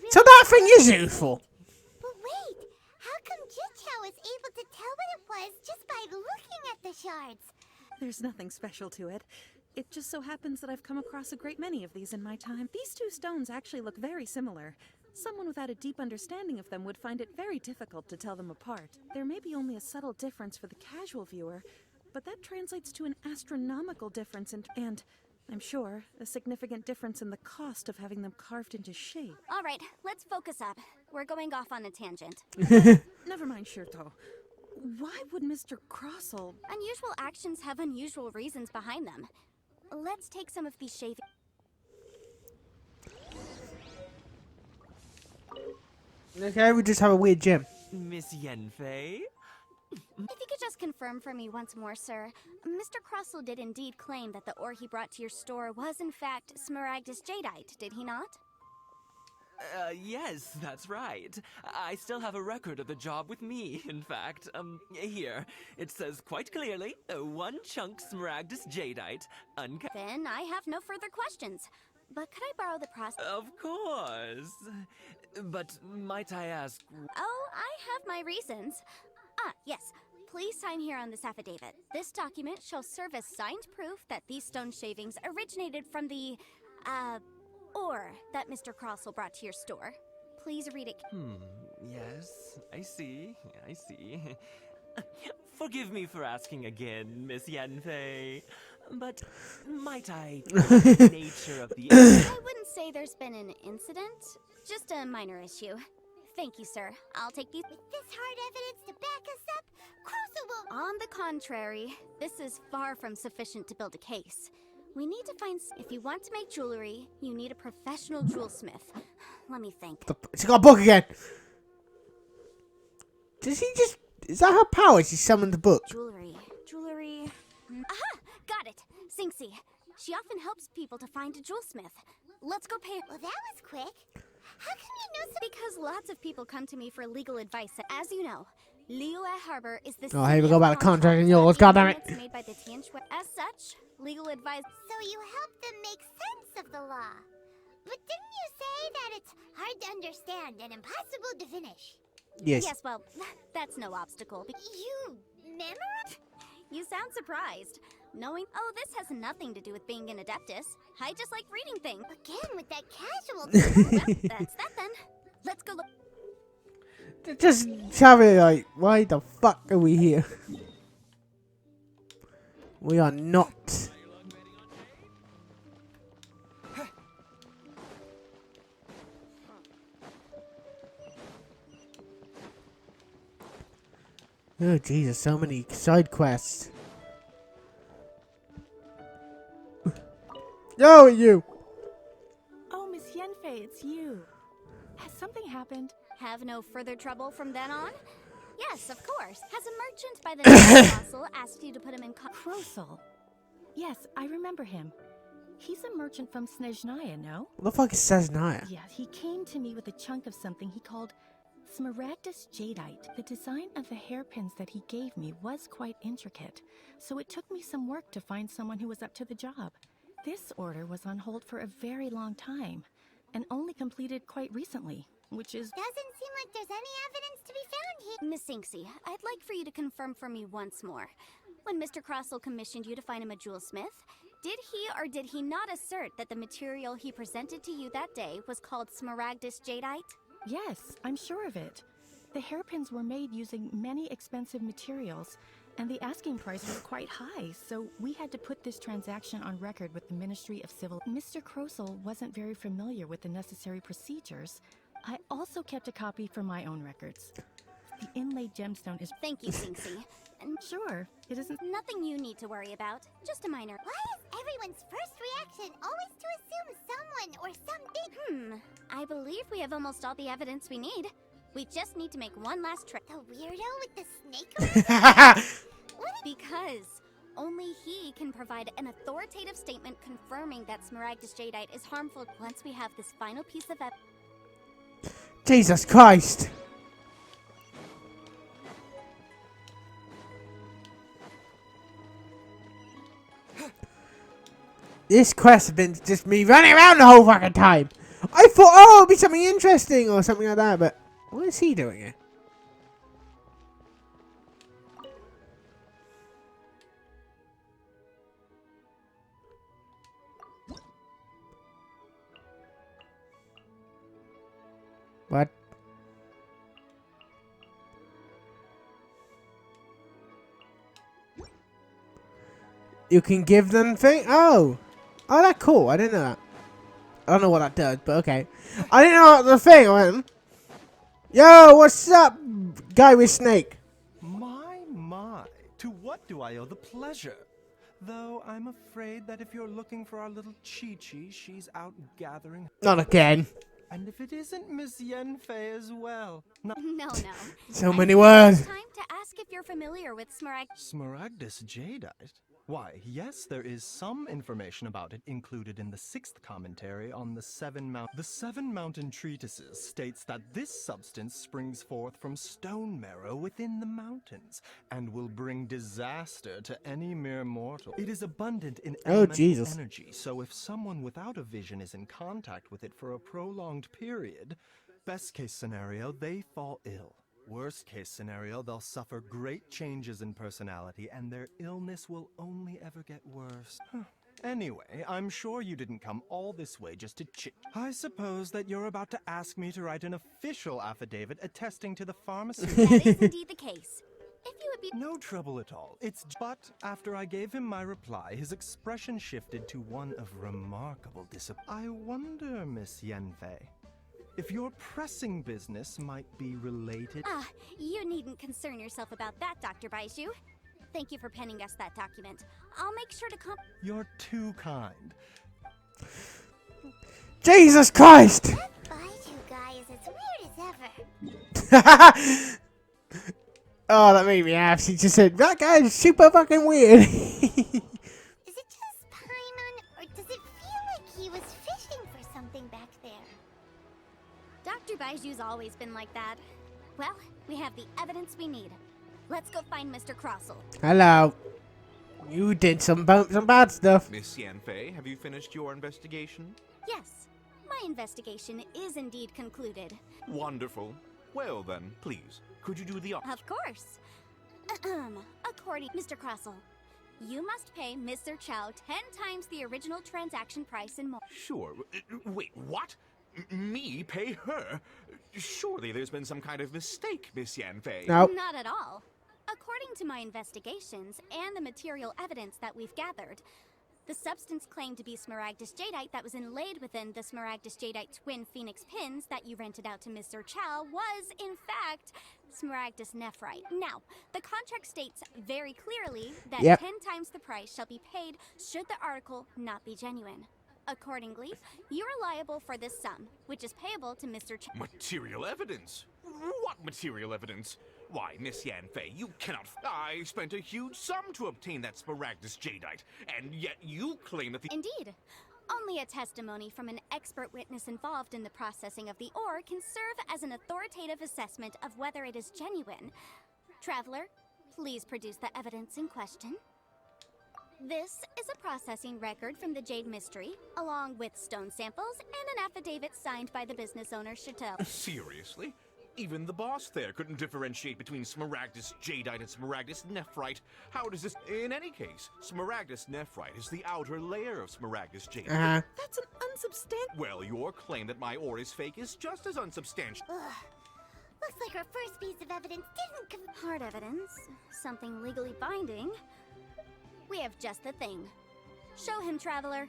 So that thing is useful. But wait, how come Jichao is able to tell what it was just by looking at the shards? There's nothing special to it. It just so happens that I've come across a great many of these in my time. These two stones actually look very similar. Someone without a deep understanding of them would find it very difficult to tell them apart. There may be only a subtle difference for the casual viewer, but that translates to an astronomical difference and I'm sure, a significant difference in the cost of having them carved into shape. All right, let's focus up. We're going off on a tangent. Never mind, Shirto. Why would Mr. Crossell... Unusual actions have unusual reasons behind them. Let's take some of these shavings. Okay, we just have a weird gym. Miss Yanfei? If you could just confirm for me once more, sir. Mr. Crossell did indeed claim that the ore he brought to your store was in fact Smaragdus jadeite, did he not? Yes, that's right. I still have a record of the job with me, in fact. Here. It says quite clearly, 1 chunk Smaragdus jadeite, uncut. Then I have no further questions. But could I borrow the process? Of course. But might I ask... Oh, I have my reasons. Ah, yes. Please sign here on this affidavit. This document shall serve as signed proof that these stone shavings originated from the, ore that Mr. Crossell brought to your store. Please read it. Yes, I see. Forgive me for asking again, Miss Yanfei. But might I... the nature of the... I wouldn't say there's been an incident. Just a minor issue. Thank you, sir. I'll take these. With this hard evidence to back us up, Crossell will... On the contrary, this is far from sufficient to build a case. We need to find... If you want to make jewelry, you need a professional jewelsmith. Let me think. She got a book again. Does he just... Is that her power? She summoned the book. Jewelry. Aha! Got it. Singxi. She often helps people to find a jewelsmith. Let's go pay her. Well, that was quick. How come you know so? Because lots of people come to me for legal advice. As you know, Liyue Harbor is the Oh, here we go about the contract and yours. God damn it. Made by the Tianxue. As such, legal advice. So you help them make sense of the law. But didn't you say that it's hard to understand and impossible to finish? Yes. Yes, well, that's no obstacle. You memorized? You sound surprised. Knowing, oh, this has nothing to do with being an Adeptus. I just like reading things. Again, with that casual. Well, that's that then. Let's go look. Just tell me, like, why the fuck are we here? We are not. Oh Jesus, so many side quests. Yo, you! Oh, Miss Yenfei, it's you. Has something happened? Have no further trouble from then on? Yes, of course. Has a merchant by the name of Russell asked you to put him in Krosel. Yes, I remember him. He's a merchant from Snezhnaya, no? What the fuck is Snezhnaya? Yeah, he came to me with a chunk of something he called Smaragdus Jadeite. The design of the hairpins that he gave me was quite intricate, so it took me some work to find someone who was up to the job. This order was on hold for a very long time, and only completed quite recently, which is... Doesn't seem like there's any evidence to be found here. Miss Inksy, I'd like for you to confirm for me once more. When Mr. Crossell commissioned you to find him a jewelsmith, did he or did he not assert that the material he presented to you that day was called Smaragdus Jadeite? Yes, I'm sure of it. The hairpins were made using many expensive materials, and the asking price was quite high, so we had to put this transaction on record with the Ministry of Civil. Mr. Krosel wasn't very familiar with the necessary procedures. I also kept a copy for my own records. The inlaid gemstone is... Thank you, Sinksy. Sure, it isn't... Nothing you need to worry about. Just a minor... Why is everyone's first reaction always to assume someone or something? I believe we have almost all the evidence we need. We just need to make one last trip. The weirdo with the snake around? Because only he can provide an authoritative statement confirming that Smaragdus Jadeite is harmful. Once we have this final piece of evidence... Jesus Christ! This quest has been just me running around the whole fucking time. I thought, oh, it'll be something interesting or something like that, but what is he doing here? What? You can give them thing? Oh. Oh, that's cool. I didn't know that. I don't know what that does, but okay. I didn't know the thing. I went, yo, what's up, guy with snake? My. To what do I owe the pleasure? Though I'm afraid that if you're looking for our little Chi-Chi, she's out gathering... Not again. And if it isn't Miss Yenfei as well. No. So many words. It's time to ask if you're familiar with Smaragdus Jadeite? Why, yes, there is some information about it included in the 6th commentary on the Seven Mountain Treatises states that this substance springs forth from stone marrow within the mountains and will bring disaster to any mere mortal. It is abundant in elemental energy, so if someone without a vision is in contact with it for a prolonged period, best case scenario, they fall ill. Worst case scenario, they'll suffer great changes in personality and their illness will only ever get worse. Anyway, I'm sure you didn't come all this way just to chit. I suppose that you're about to ask me to write an official affidavit attesting to the pharmaceutical... That is indeed the case. If you would be... No trouble at all. But after I gave him my reply, his expression shifted to one of remarkable disappointment. I wonder, Miss Yenfei, if your pressing business might be related... You needn't concern yourself about that, Dr. Baiju. Thank you for penning us that document. I'll make sure to You're too kind. Jesus Christ! That Baiju guy is as weird as ever. Oh, that made me laugh. She just said, that guy is super fucking weird. Is it just Paimon, or does it feel like he was fishing for something back there? Dr. Baiju's always been like that. Well, we have the evidence we need. Let's go find Mr. Crossell. Hello. You did some bad stuff. Miss Yanfei, have you finished your investigation? Yes, my investigation is indeed concluded. Wonderful. Well then, please, could you do the Of course. According Mr. Crossell, you must pay Mr. Chow 10 times the original transaction price and more. Sure. Wait, what? Me pay her? Surely there's been some kind of mistake, Miss Yanfei. Nope. Not at all. According to my investigations and the material evidence that we've gathered, the substance claimed to be Smaragdus Jadeite that was inlaid within the Smaragdus Jadeite twin phoenix pins that you rented out to Mr. Chow was, in fact, Smaragdus Nephrite. Now, the contract states very clearly that 10 times the price shall be paid should the article not be genuine. Accordingly, you are liable for this sum, which is payable to Mr. Chow. Material evidence? What material evidence? Why, Miss Yanfei, you cannot. I spent a huge sum to obtain that Smaragdus Jadeite, and yet you claim that the. Indeed. Only a testimony from an expert witness involved in the processing of the ore can serve as an authoritative assessment of whether it is genuine. Traveler, please produce the evidence in question. This is a processing record from the Jade Mystery, along with stone samples and an affidavit signed by the business owner, Chateau. Seriously? Even the boss there couldn't differentiate between Smaragdus Jadeite and Smaragdus Nephrite. How does this... In any case, Smaragdus Nephrite is the outer layer of Smaragdus Jadeite. That's an unsubstantiated... Well, your claim that my ore is fake is just as unsubstantial. Looks like our first piece of evidence didn't Hard evidence. Something legally binding. We have just the thing. Show him, Traveler.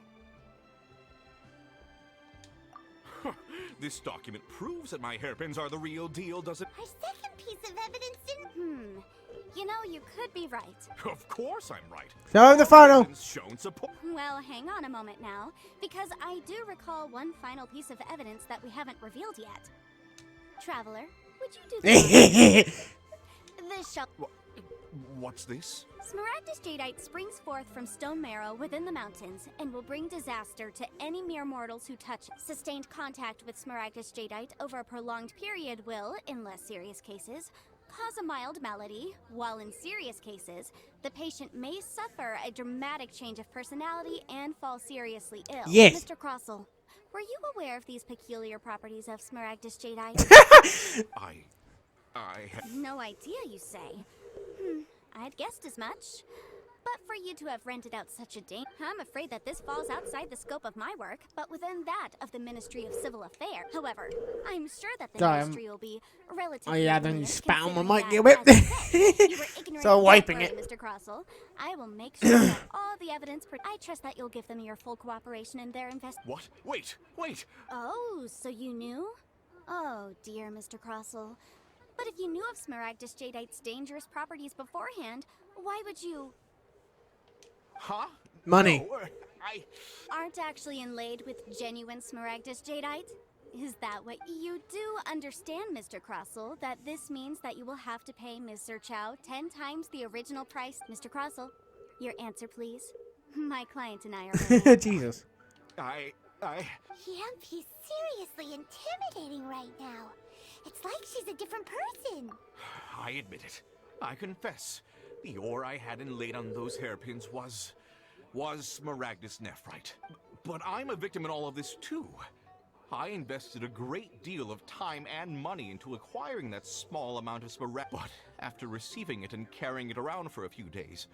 This document proves that my hairpins are the real deal, does it? Our second piece of evidence didn't... You know, you could be right. Of course I'm right. Show him the photo. Shown support. Well, hang on a moment now, because I do recall one final piece of evidence that we haven't revealed yet. Traveler, would you do this? This shall... What's this? Smaragdus Jadeite springs forth from stone marrow within the mountains and will bring disaster to any mere mortals who touch it. Sustained contact with Smaragdus Jadeite over a prolonged period will, in less serious cases, cause a mild malady, while in serious cases, the patient may suffer a dramatic change of personality and fall seriously ill. Yes. Mr. Crossell, were you aware of these peculiar properties of Smaragdus Jadeite? I had no idea, you say? I'd guessed as much. But for you to have rented out such a dame, I'm afraid that this falls outside the scope of my work, but within that of the Ministry of Civil Affairs. However, I'm sure that the ministry will be relatively... Oh yeah, then you spat on my mic, that, get whipped. as you said, you were ignorant. So wiping Don't worry, it. Mr. Crossell. I will make sure that all the evidence... I trust that you'll give them your full cooperation in their What? Wait! Oh, so you knew? Oh, dear Mr. Crossell. But if you knew of Smaragdus Jadeite's dangerous properties beforehand, why would you... Huh? Money. No, Aren't actually inlaid with genuine Smaragdus Jadeite? Is that what you do understand, Mr. Crossell, that this means that you will have to pay Mr. Chow 10 times the original price? Mr. Crossell, your answer, please. My client and I are... Jesus. He's seriously intimidating right now. It's like she's a different person. I admit it. I confess. The ore I had inlaid on those hairpins was Smaragdus Nephrite. But I'm a victim in all of this too. I invested a great deal of time and money into acquiring that small amount of Smaragdus. But after receiving it and carrying it around for a few days,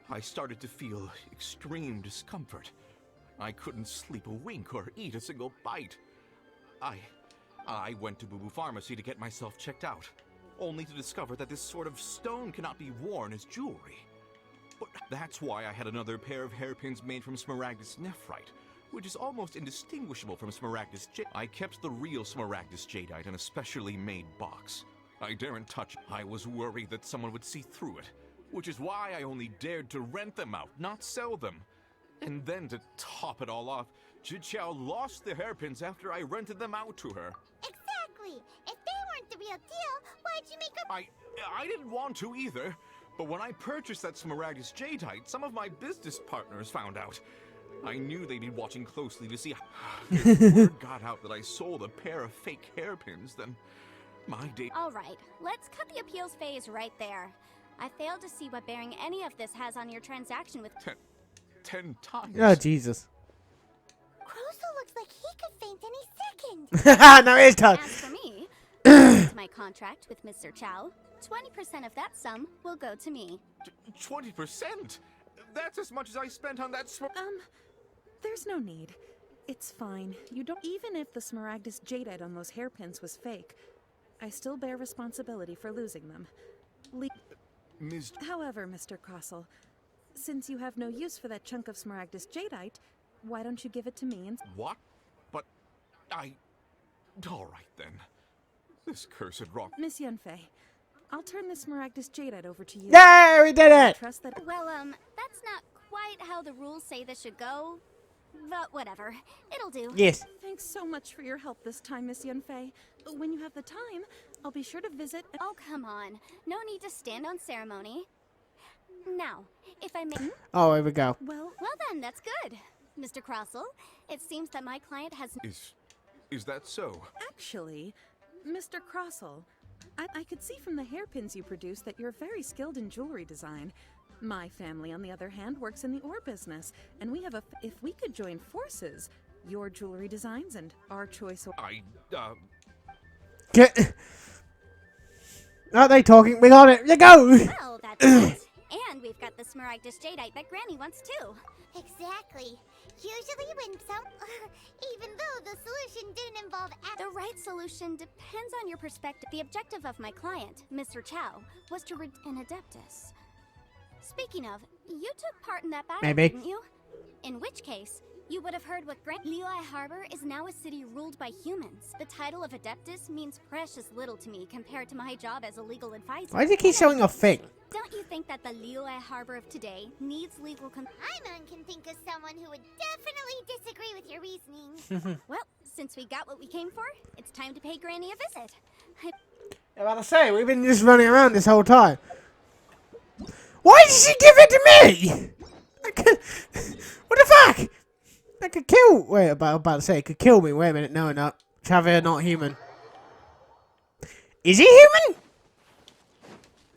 I started to feel extreme discomfort. I couldn't sleep a wink or eat a single bite. I went to Boo Boo Pharmacy to get myself checked out, only to discover that this sort of stone cannot be worn as jewelry. But that's why I had another pair of hairpins made from Smaragdus Nephrite, which is almost indistinguishable from Smaragdus Jadeite. I kept the real Smaragdus Jadeite in a specially made box. I daren't touch it. I was worried that someone would see through it, which is why I only dared to rent them out, not sell them. And then to top it all off, Jiqiao lost the hairpins after I rented them out to her. Exactly. If they weren't the real deal, why'd you make a... I didn't want to either, but when I purchased that Smaragdus Jadeite, some of my business partners found out. I knew they'd be watching closely to see if word got out that I sold a pair of fake hairpins, then my day... All right, let's cut the appeals phase right there. I failed to see what bearing any of this has on your transaction with... 10 times? Oh, Jesus. Crossell looks like he could faint any second. No, it's time. As for me, to my contract with Mr. Chow, 20% of that sum will go to me. 20%? That's as much as I spent on that There's no need. It's fine. You don't. Even if the Smaragdus jadeite on those hairpins was fake, I still bear responsibility for losing them. Ms. However, Mr. Crossell, since you have no use for that chunk of Smaragdus jadeite, why don't you give it to me and— What? But all right then. This cursed rock. Miss Yunfei, I'll turn this Smaragdus jadeite over to you. Yeah, we did it! Trust that— Well, that's not quite how the rules say this should go. But whatever. It'll do. Yes. Thanks so much for your help this time, Miss Yunfei. When you have the time, I'll be sure to visit— Oh, come on. No need to stand on ceremony. Now, if I may— Oh, here we go. Well then, that's good. Mr. Crossell, it seems that my client has— Is that so? Actually, Mr. Crossell, I could see from the hairpins you produce that you're very skilled in jewelry design. My family, on the other hand, works in the ore business, and we have if we could join forces, your jewelry designs and our choice— Get. Aren't they talking? We got it. You go. Well, that's it. And we've got the Smaragdus jadeite that Granny wants too. Exactly. Usually when even though the solution didn't involve— The right solution depends on your perspective. The objective of my client, Mr. Chow, was to rid an Adeptus. Speaking of, you took part in that battle, Maybe. didn't you? In which case, you would have heard what Liyue Harbor is now a city ruled by humans. The title of Adeptus means precious little to me compared to my job as a legal advisor. Why does he keep showing a thing? Don't you think that the Liyue Harbor of today needs legal Paimon can think of someone who would definitely disagree with your reasoning. Well, since we got what we came for, it's time to pay Granny a visit. I'm about to say, we've been just running around this whole time. Why did she give it to me? What the fuck? That could kill. Wait, I'm about to say it could kill me. Wait a minute. No, no. Xavier, not human. Is he human?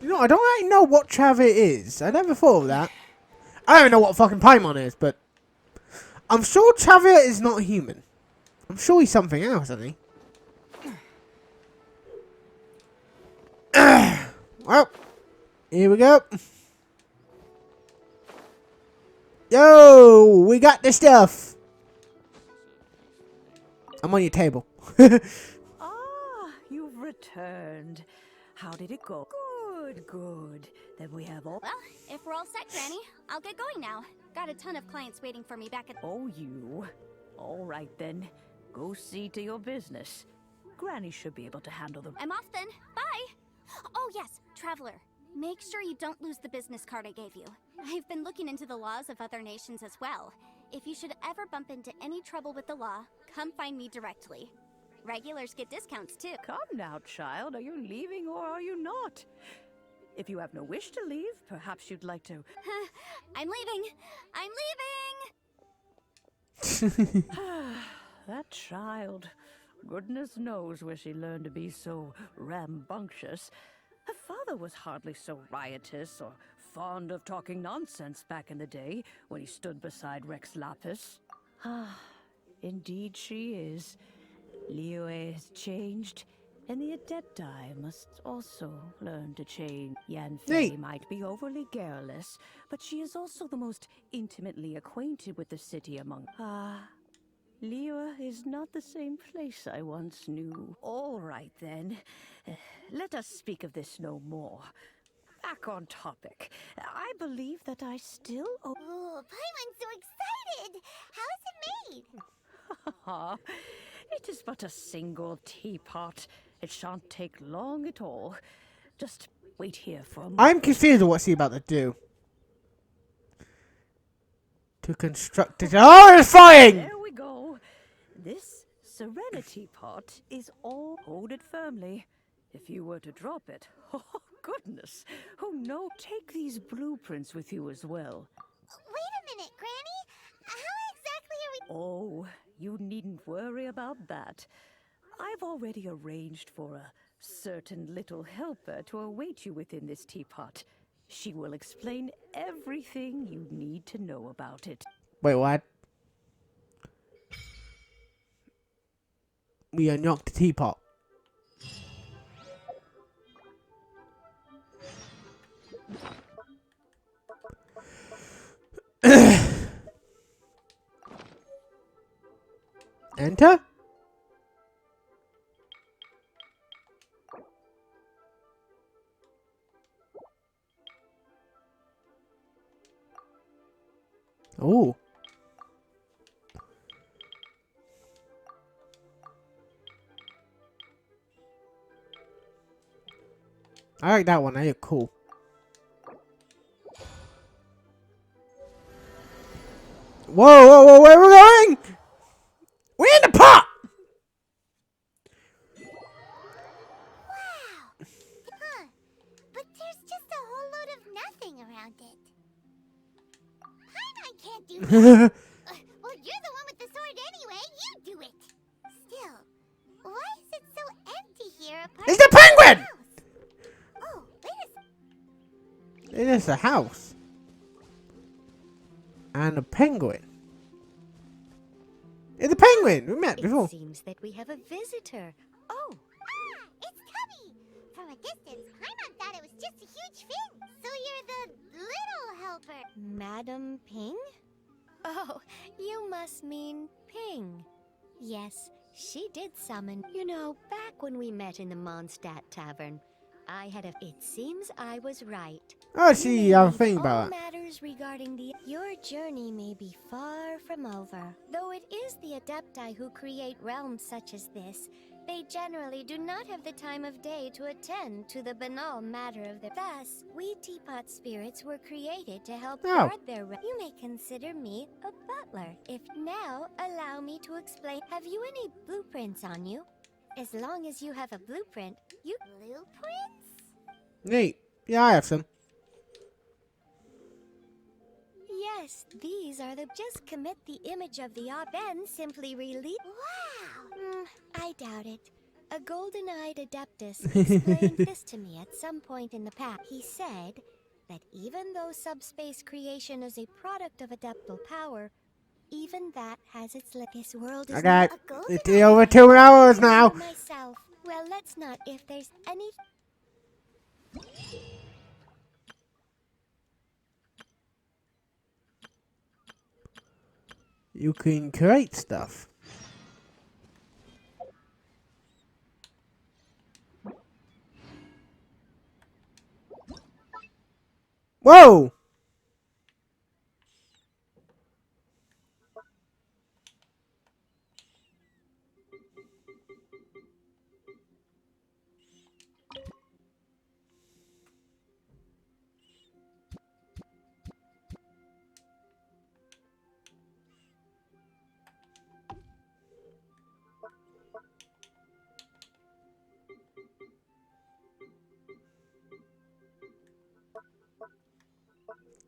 You know, I don't actually know what Xavier is. I never thought of that. I don't even know what fucking Paimon is, but I'm sure Xavier is not human. I'm sure he's something else, isn't he? Well, here we go. Yo, we got the stuff. I'm on your table. You've returned. How did it go? Good. Then we have all— Well, if we're all set, Granny, I'll get going now. Got a ton of clients waiting for me back at— Oh, you. All right, then. Go see to your business. Granny should be able to handle them. I'm off then. Bye! Oh, yes, Traveler. Make sure you don't lose the business card I gave you. I've been looking into the laws of other nations as well. If you should ever bump into any trouble with the law, come find me directly. Regulars get discounts, too. Come now, child. Are you leaving or are you not? If you have no wish to leave, perhaps you'd like to— I'm leaving! I'm leaving! That child. Goodness knows where she learned to be so rambunctious. Her father was hardly so riotous or fond of talking nonsense back in the day when he stood beside Rex Lapis. Indeed she is. Liyue has changed, and the Adepti must also learn to change. Yanfei might be overly garrulous, but she is also the most intimately acquainted with the city among— Liyue is not the same place I once knew. All right, then. Let us speak of this no more. Back on topic. I believe that I still— Oh, Paimon's so excited! How is it made? It is but a single teapot. It shan't take long at all. Just wait here for a moment. I'm confused with what's he about to do. To construct it. Oh, it's flying! There we go. This Serenity Pot is all— Hold it firmly. If you were to drop it— oh, goodness. Oh, no. Take these blueprints with you as well. Wait a minute, Granny. How exactly are we— Oh, you needn't worry about that. I've already arranged for a certain little helper to await you within this teapot. She will explain everything you need to know about it. Wait, what? We unlocked the teapot. Enter? Oh. I like that one. They look cool. Whoa, whoa, whoa, where are we going? We're in the pot! Wow! Huh. But there's just a whole load of nothing around it. Paimon can't do that! Well, you're the one with the sword anyway. You do it! Still, why is it so empty here apart It's the from penguin! house? Oh, wait a It is a house. And a penguin. It's a penguin! We met before. It seems that we have a visitor. Oh! Ah! It's Cubby! From a distance, Paimon thought it was just a huge fin. So you're the little helper. Madam Ping? Oh, you must mean Ping. Yes, she did summon. You know, back when we met in the Mondstadt Tavern, I had a... It seems I was right. Oh, see, I was thinking All about that. matters regarding the... Your journey may be far from over. Though it is the Adepti who create realms such as this, they generally do not have the time of day to attend to the banal matter of their... Thus, we teapot spirits were created to help guard their... You may consider me a butler. If now, allow me to explain. Have you any blueprints on you? As long as you have a blueprint, you... Blueprints? Neat. Yeah, I have some. Yes, these are the... Just commit the image of the op, then simply release... Wow! I doubt it. A golden-eyed adeptus explained this to me at some point in the past. He said that even though subspace creation is a product of adeptal power, even that has its This world is Okay, not a golden it's over 2 hours now. myself. Well, let's not. If there's any... You can create stuff. Whoa!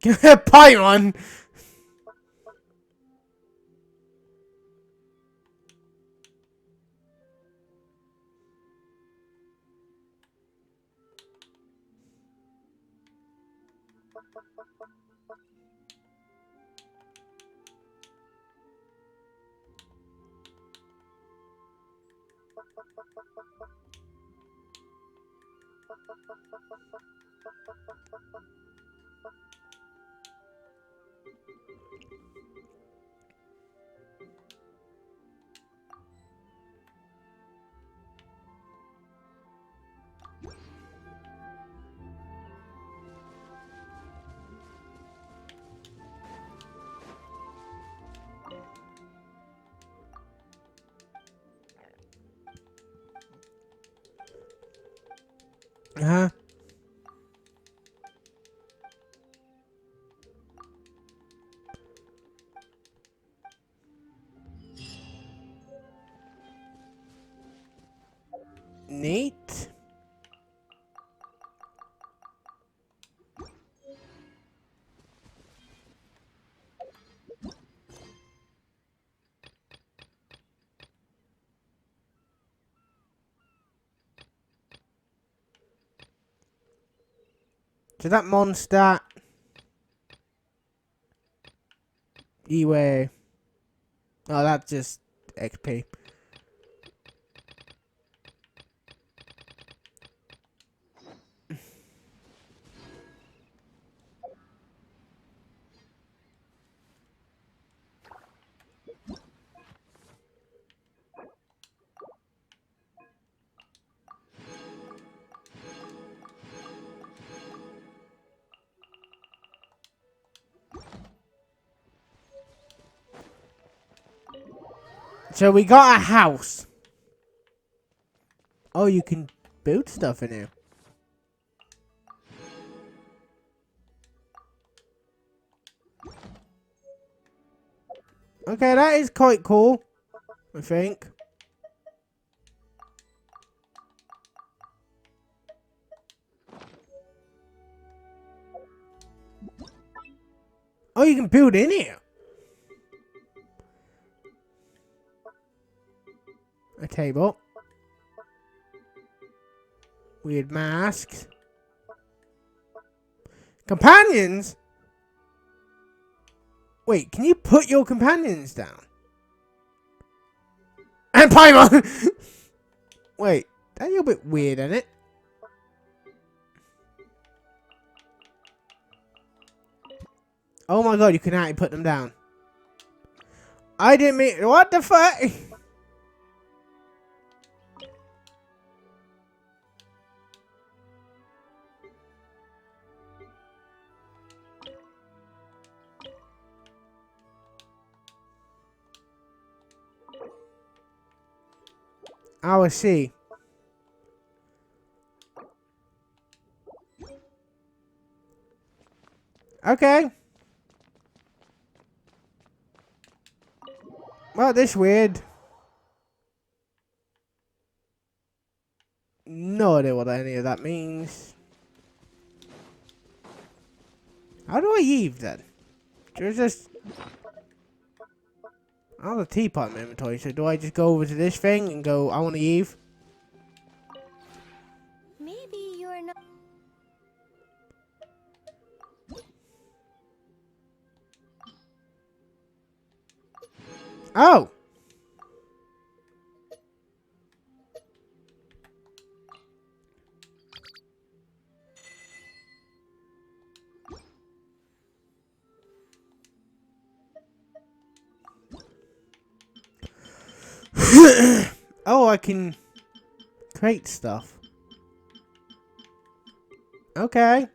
Paimon! Uh-huh. Neat. So that monster... Anyway. Oh, that's just XP. So we got a house. Oh, you can build stuff in here. Okay, that is quite cool, I think. Oh, you can build in here. A table. Weird masks. Companions? Wait, can you put your companions down? And Paimon! Wait, that's a little bit weird, isn't it? Oh my god, you can actually put them down. I didn't mean... What the fuck? Oh, I see. Okay. Well, this weird. No idea what any of that means. How do I leave then? There's just... I have a teapot in my inventory, so do I just go over to this thing and go, I want to leave? Maybe you're not. Oh! Oh, I can create stuff. Okay.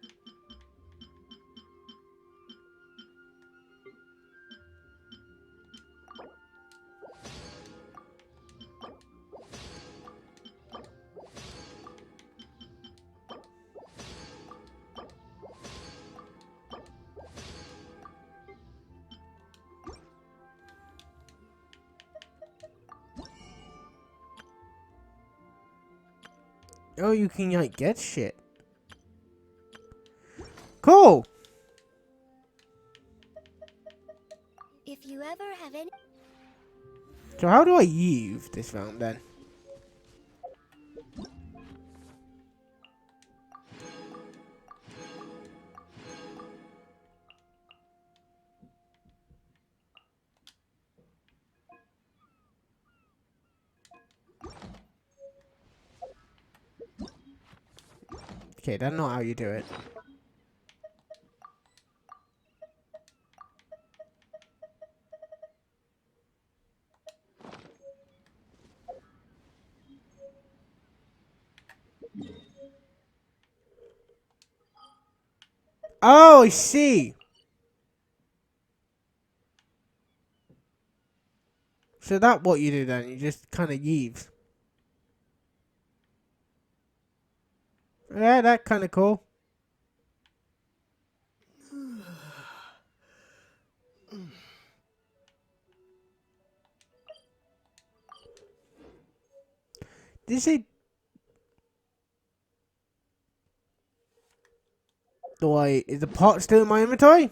Oh, you can like get shit. Cool. If you ever have any. So how do I use this round then? Okay, that's not how you do it. Oh, I see. So that's what you do then. You just kind of leave. Yeah, that's kind of cool. Did he? Is the pot still in my inventory?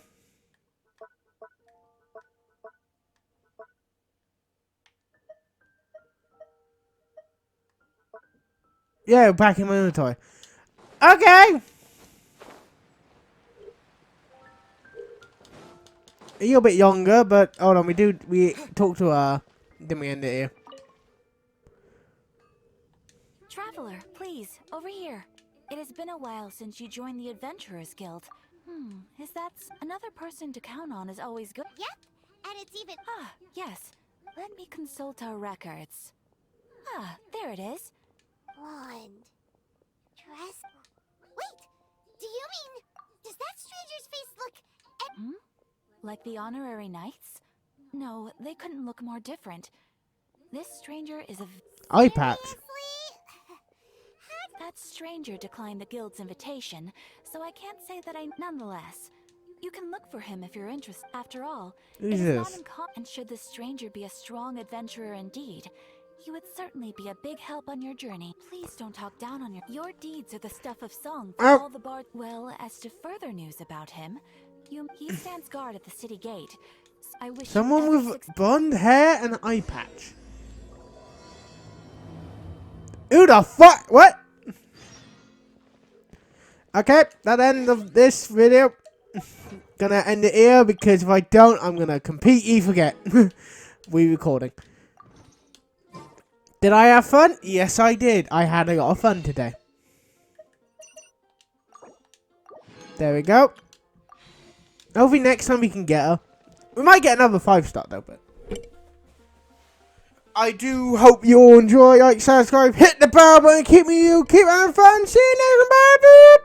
Yeah, back in my inventory. Okay. A little bit younger, but hold on, we talked to her, then we end it here. Traveler, please, over here. It has been a while since you joined the Adventurers Guild. Is that another person to count on is always good? Yep, and it's even... Ah, yes. Let me consult our records. Ah, there it is. Blonde. Dress... Wait! Do you mean... Does that stranger's face look... Like the honorary knights? No, they couldn't look more different. This stranger is a eye patch. That stranger declined the guild's invitation, so I can't say that I. Nonetheless, you can look for him if you're interested. After all, it is not Jesus. and should the stranger be a strong adventurer indeed, he would certainly be a big help on your journey. Please don't talk down on your deeds are the stuff of song for all the bard. Well, as to further news about him, he stands guard at the city gate. I wish Someone with blonde hair and an eye patch. Who the fuck? What? Okay, that end of this video. Gonna end it here because if I don't, I'm gonna completely forget. We recording. Did I have fun? Yes, I did. I had a lot of fun today. There we go. Hopefully next time we can get her. We might get another 5-star though, but I do hope you all enjoy. Like, subscribe, hit the bell button, keep having fun. See you next time. Bye.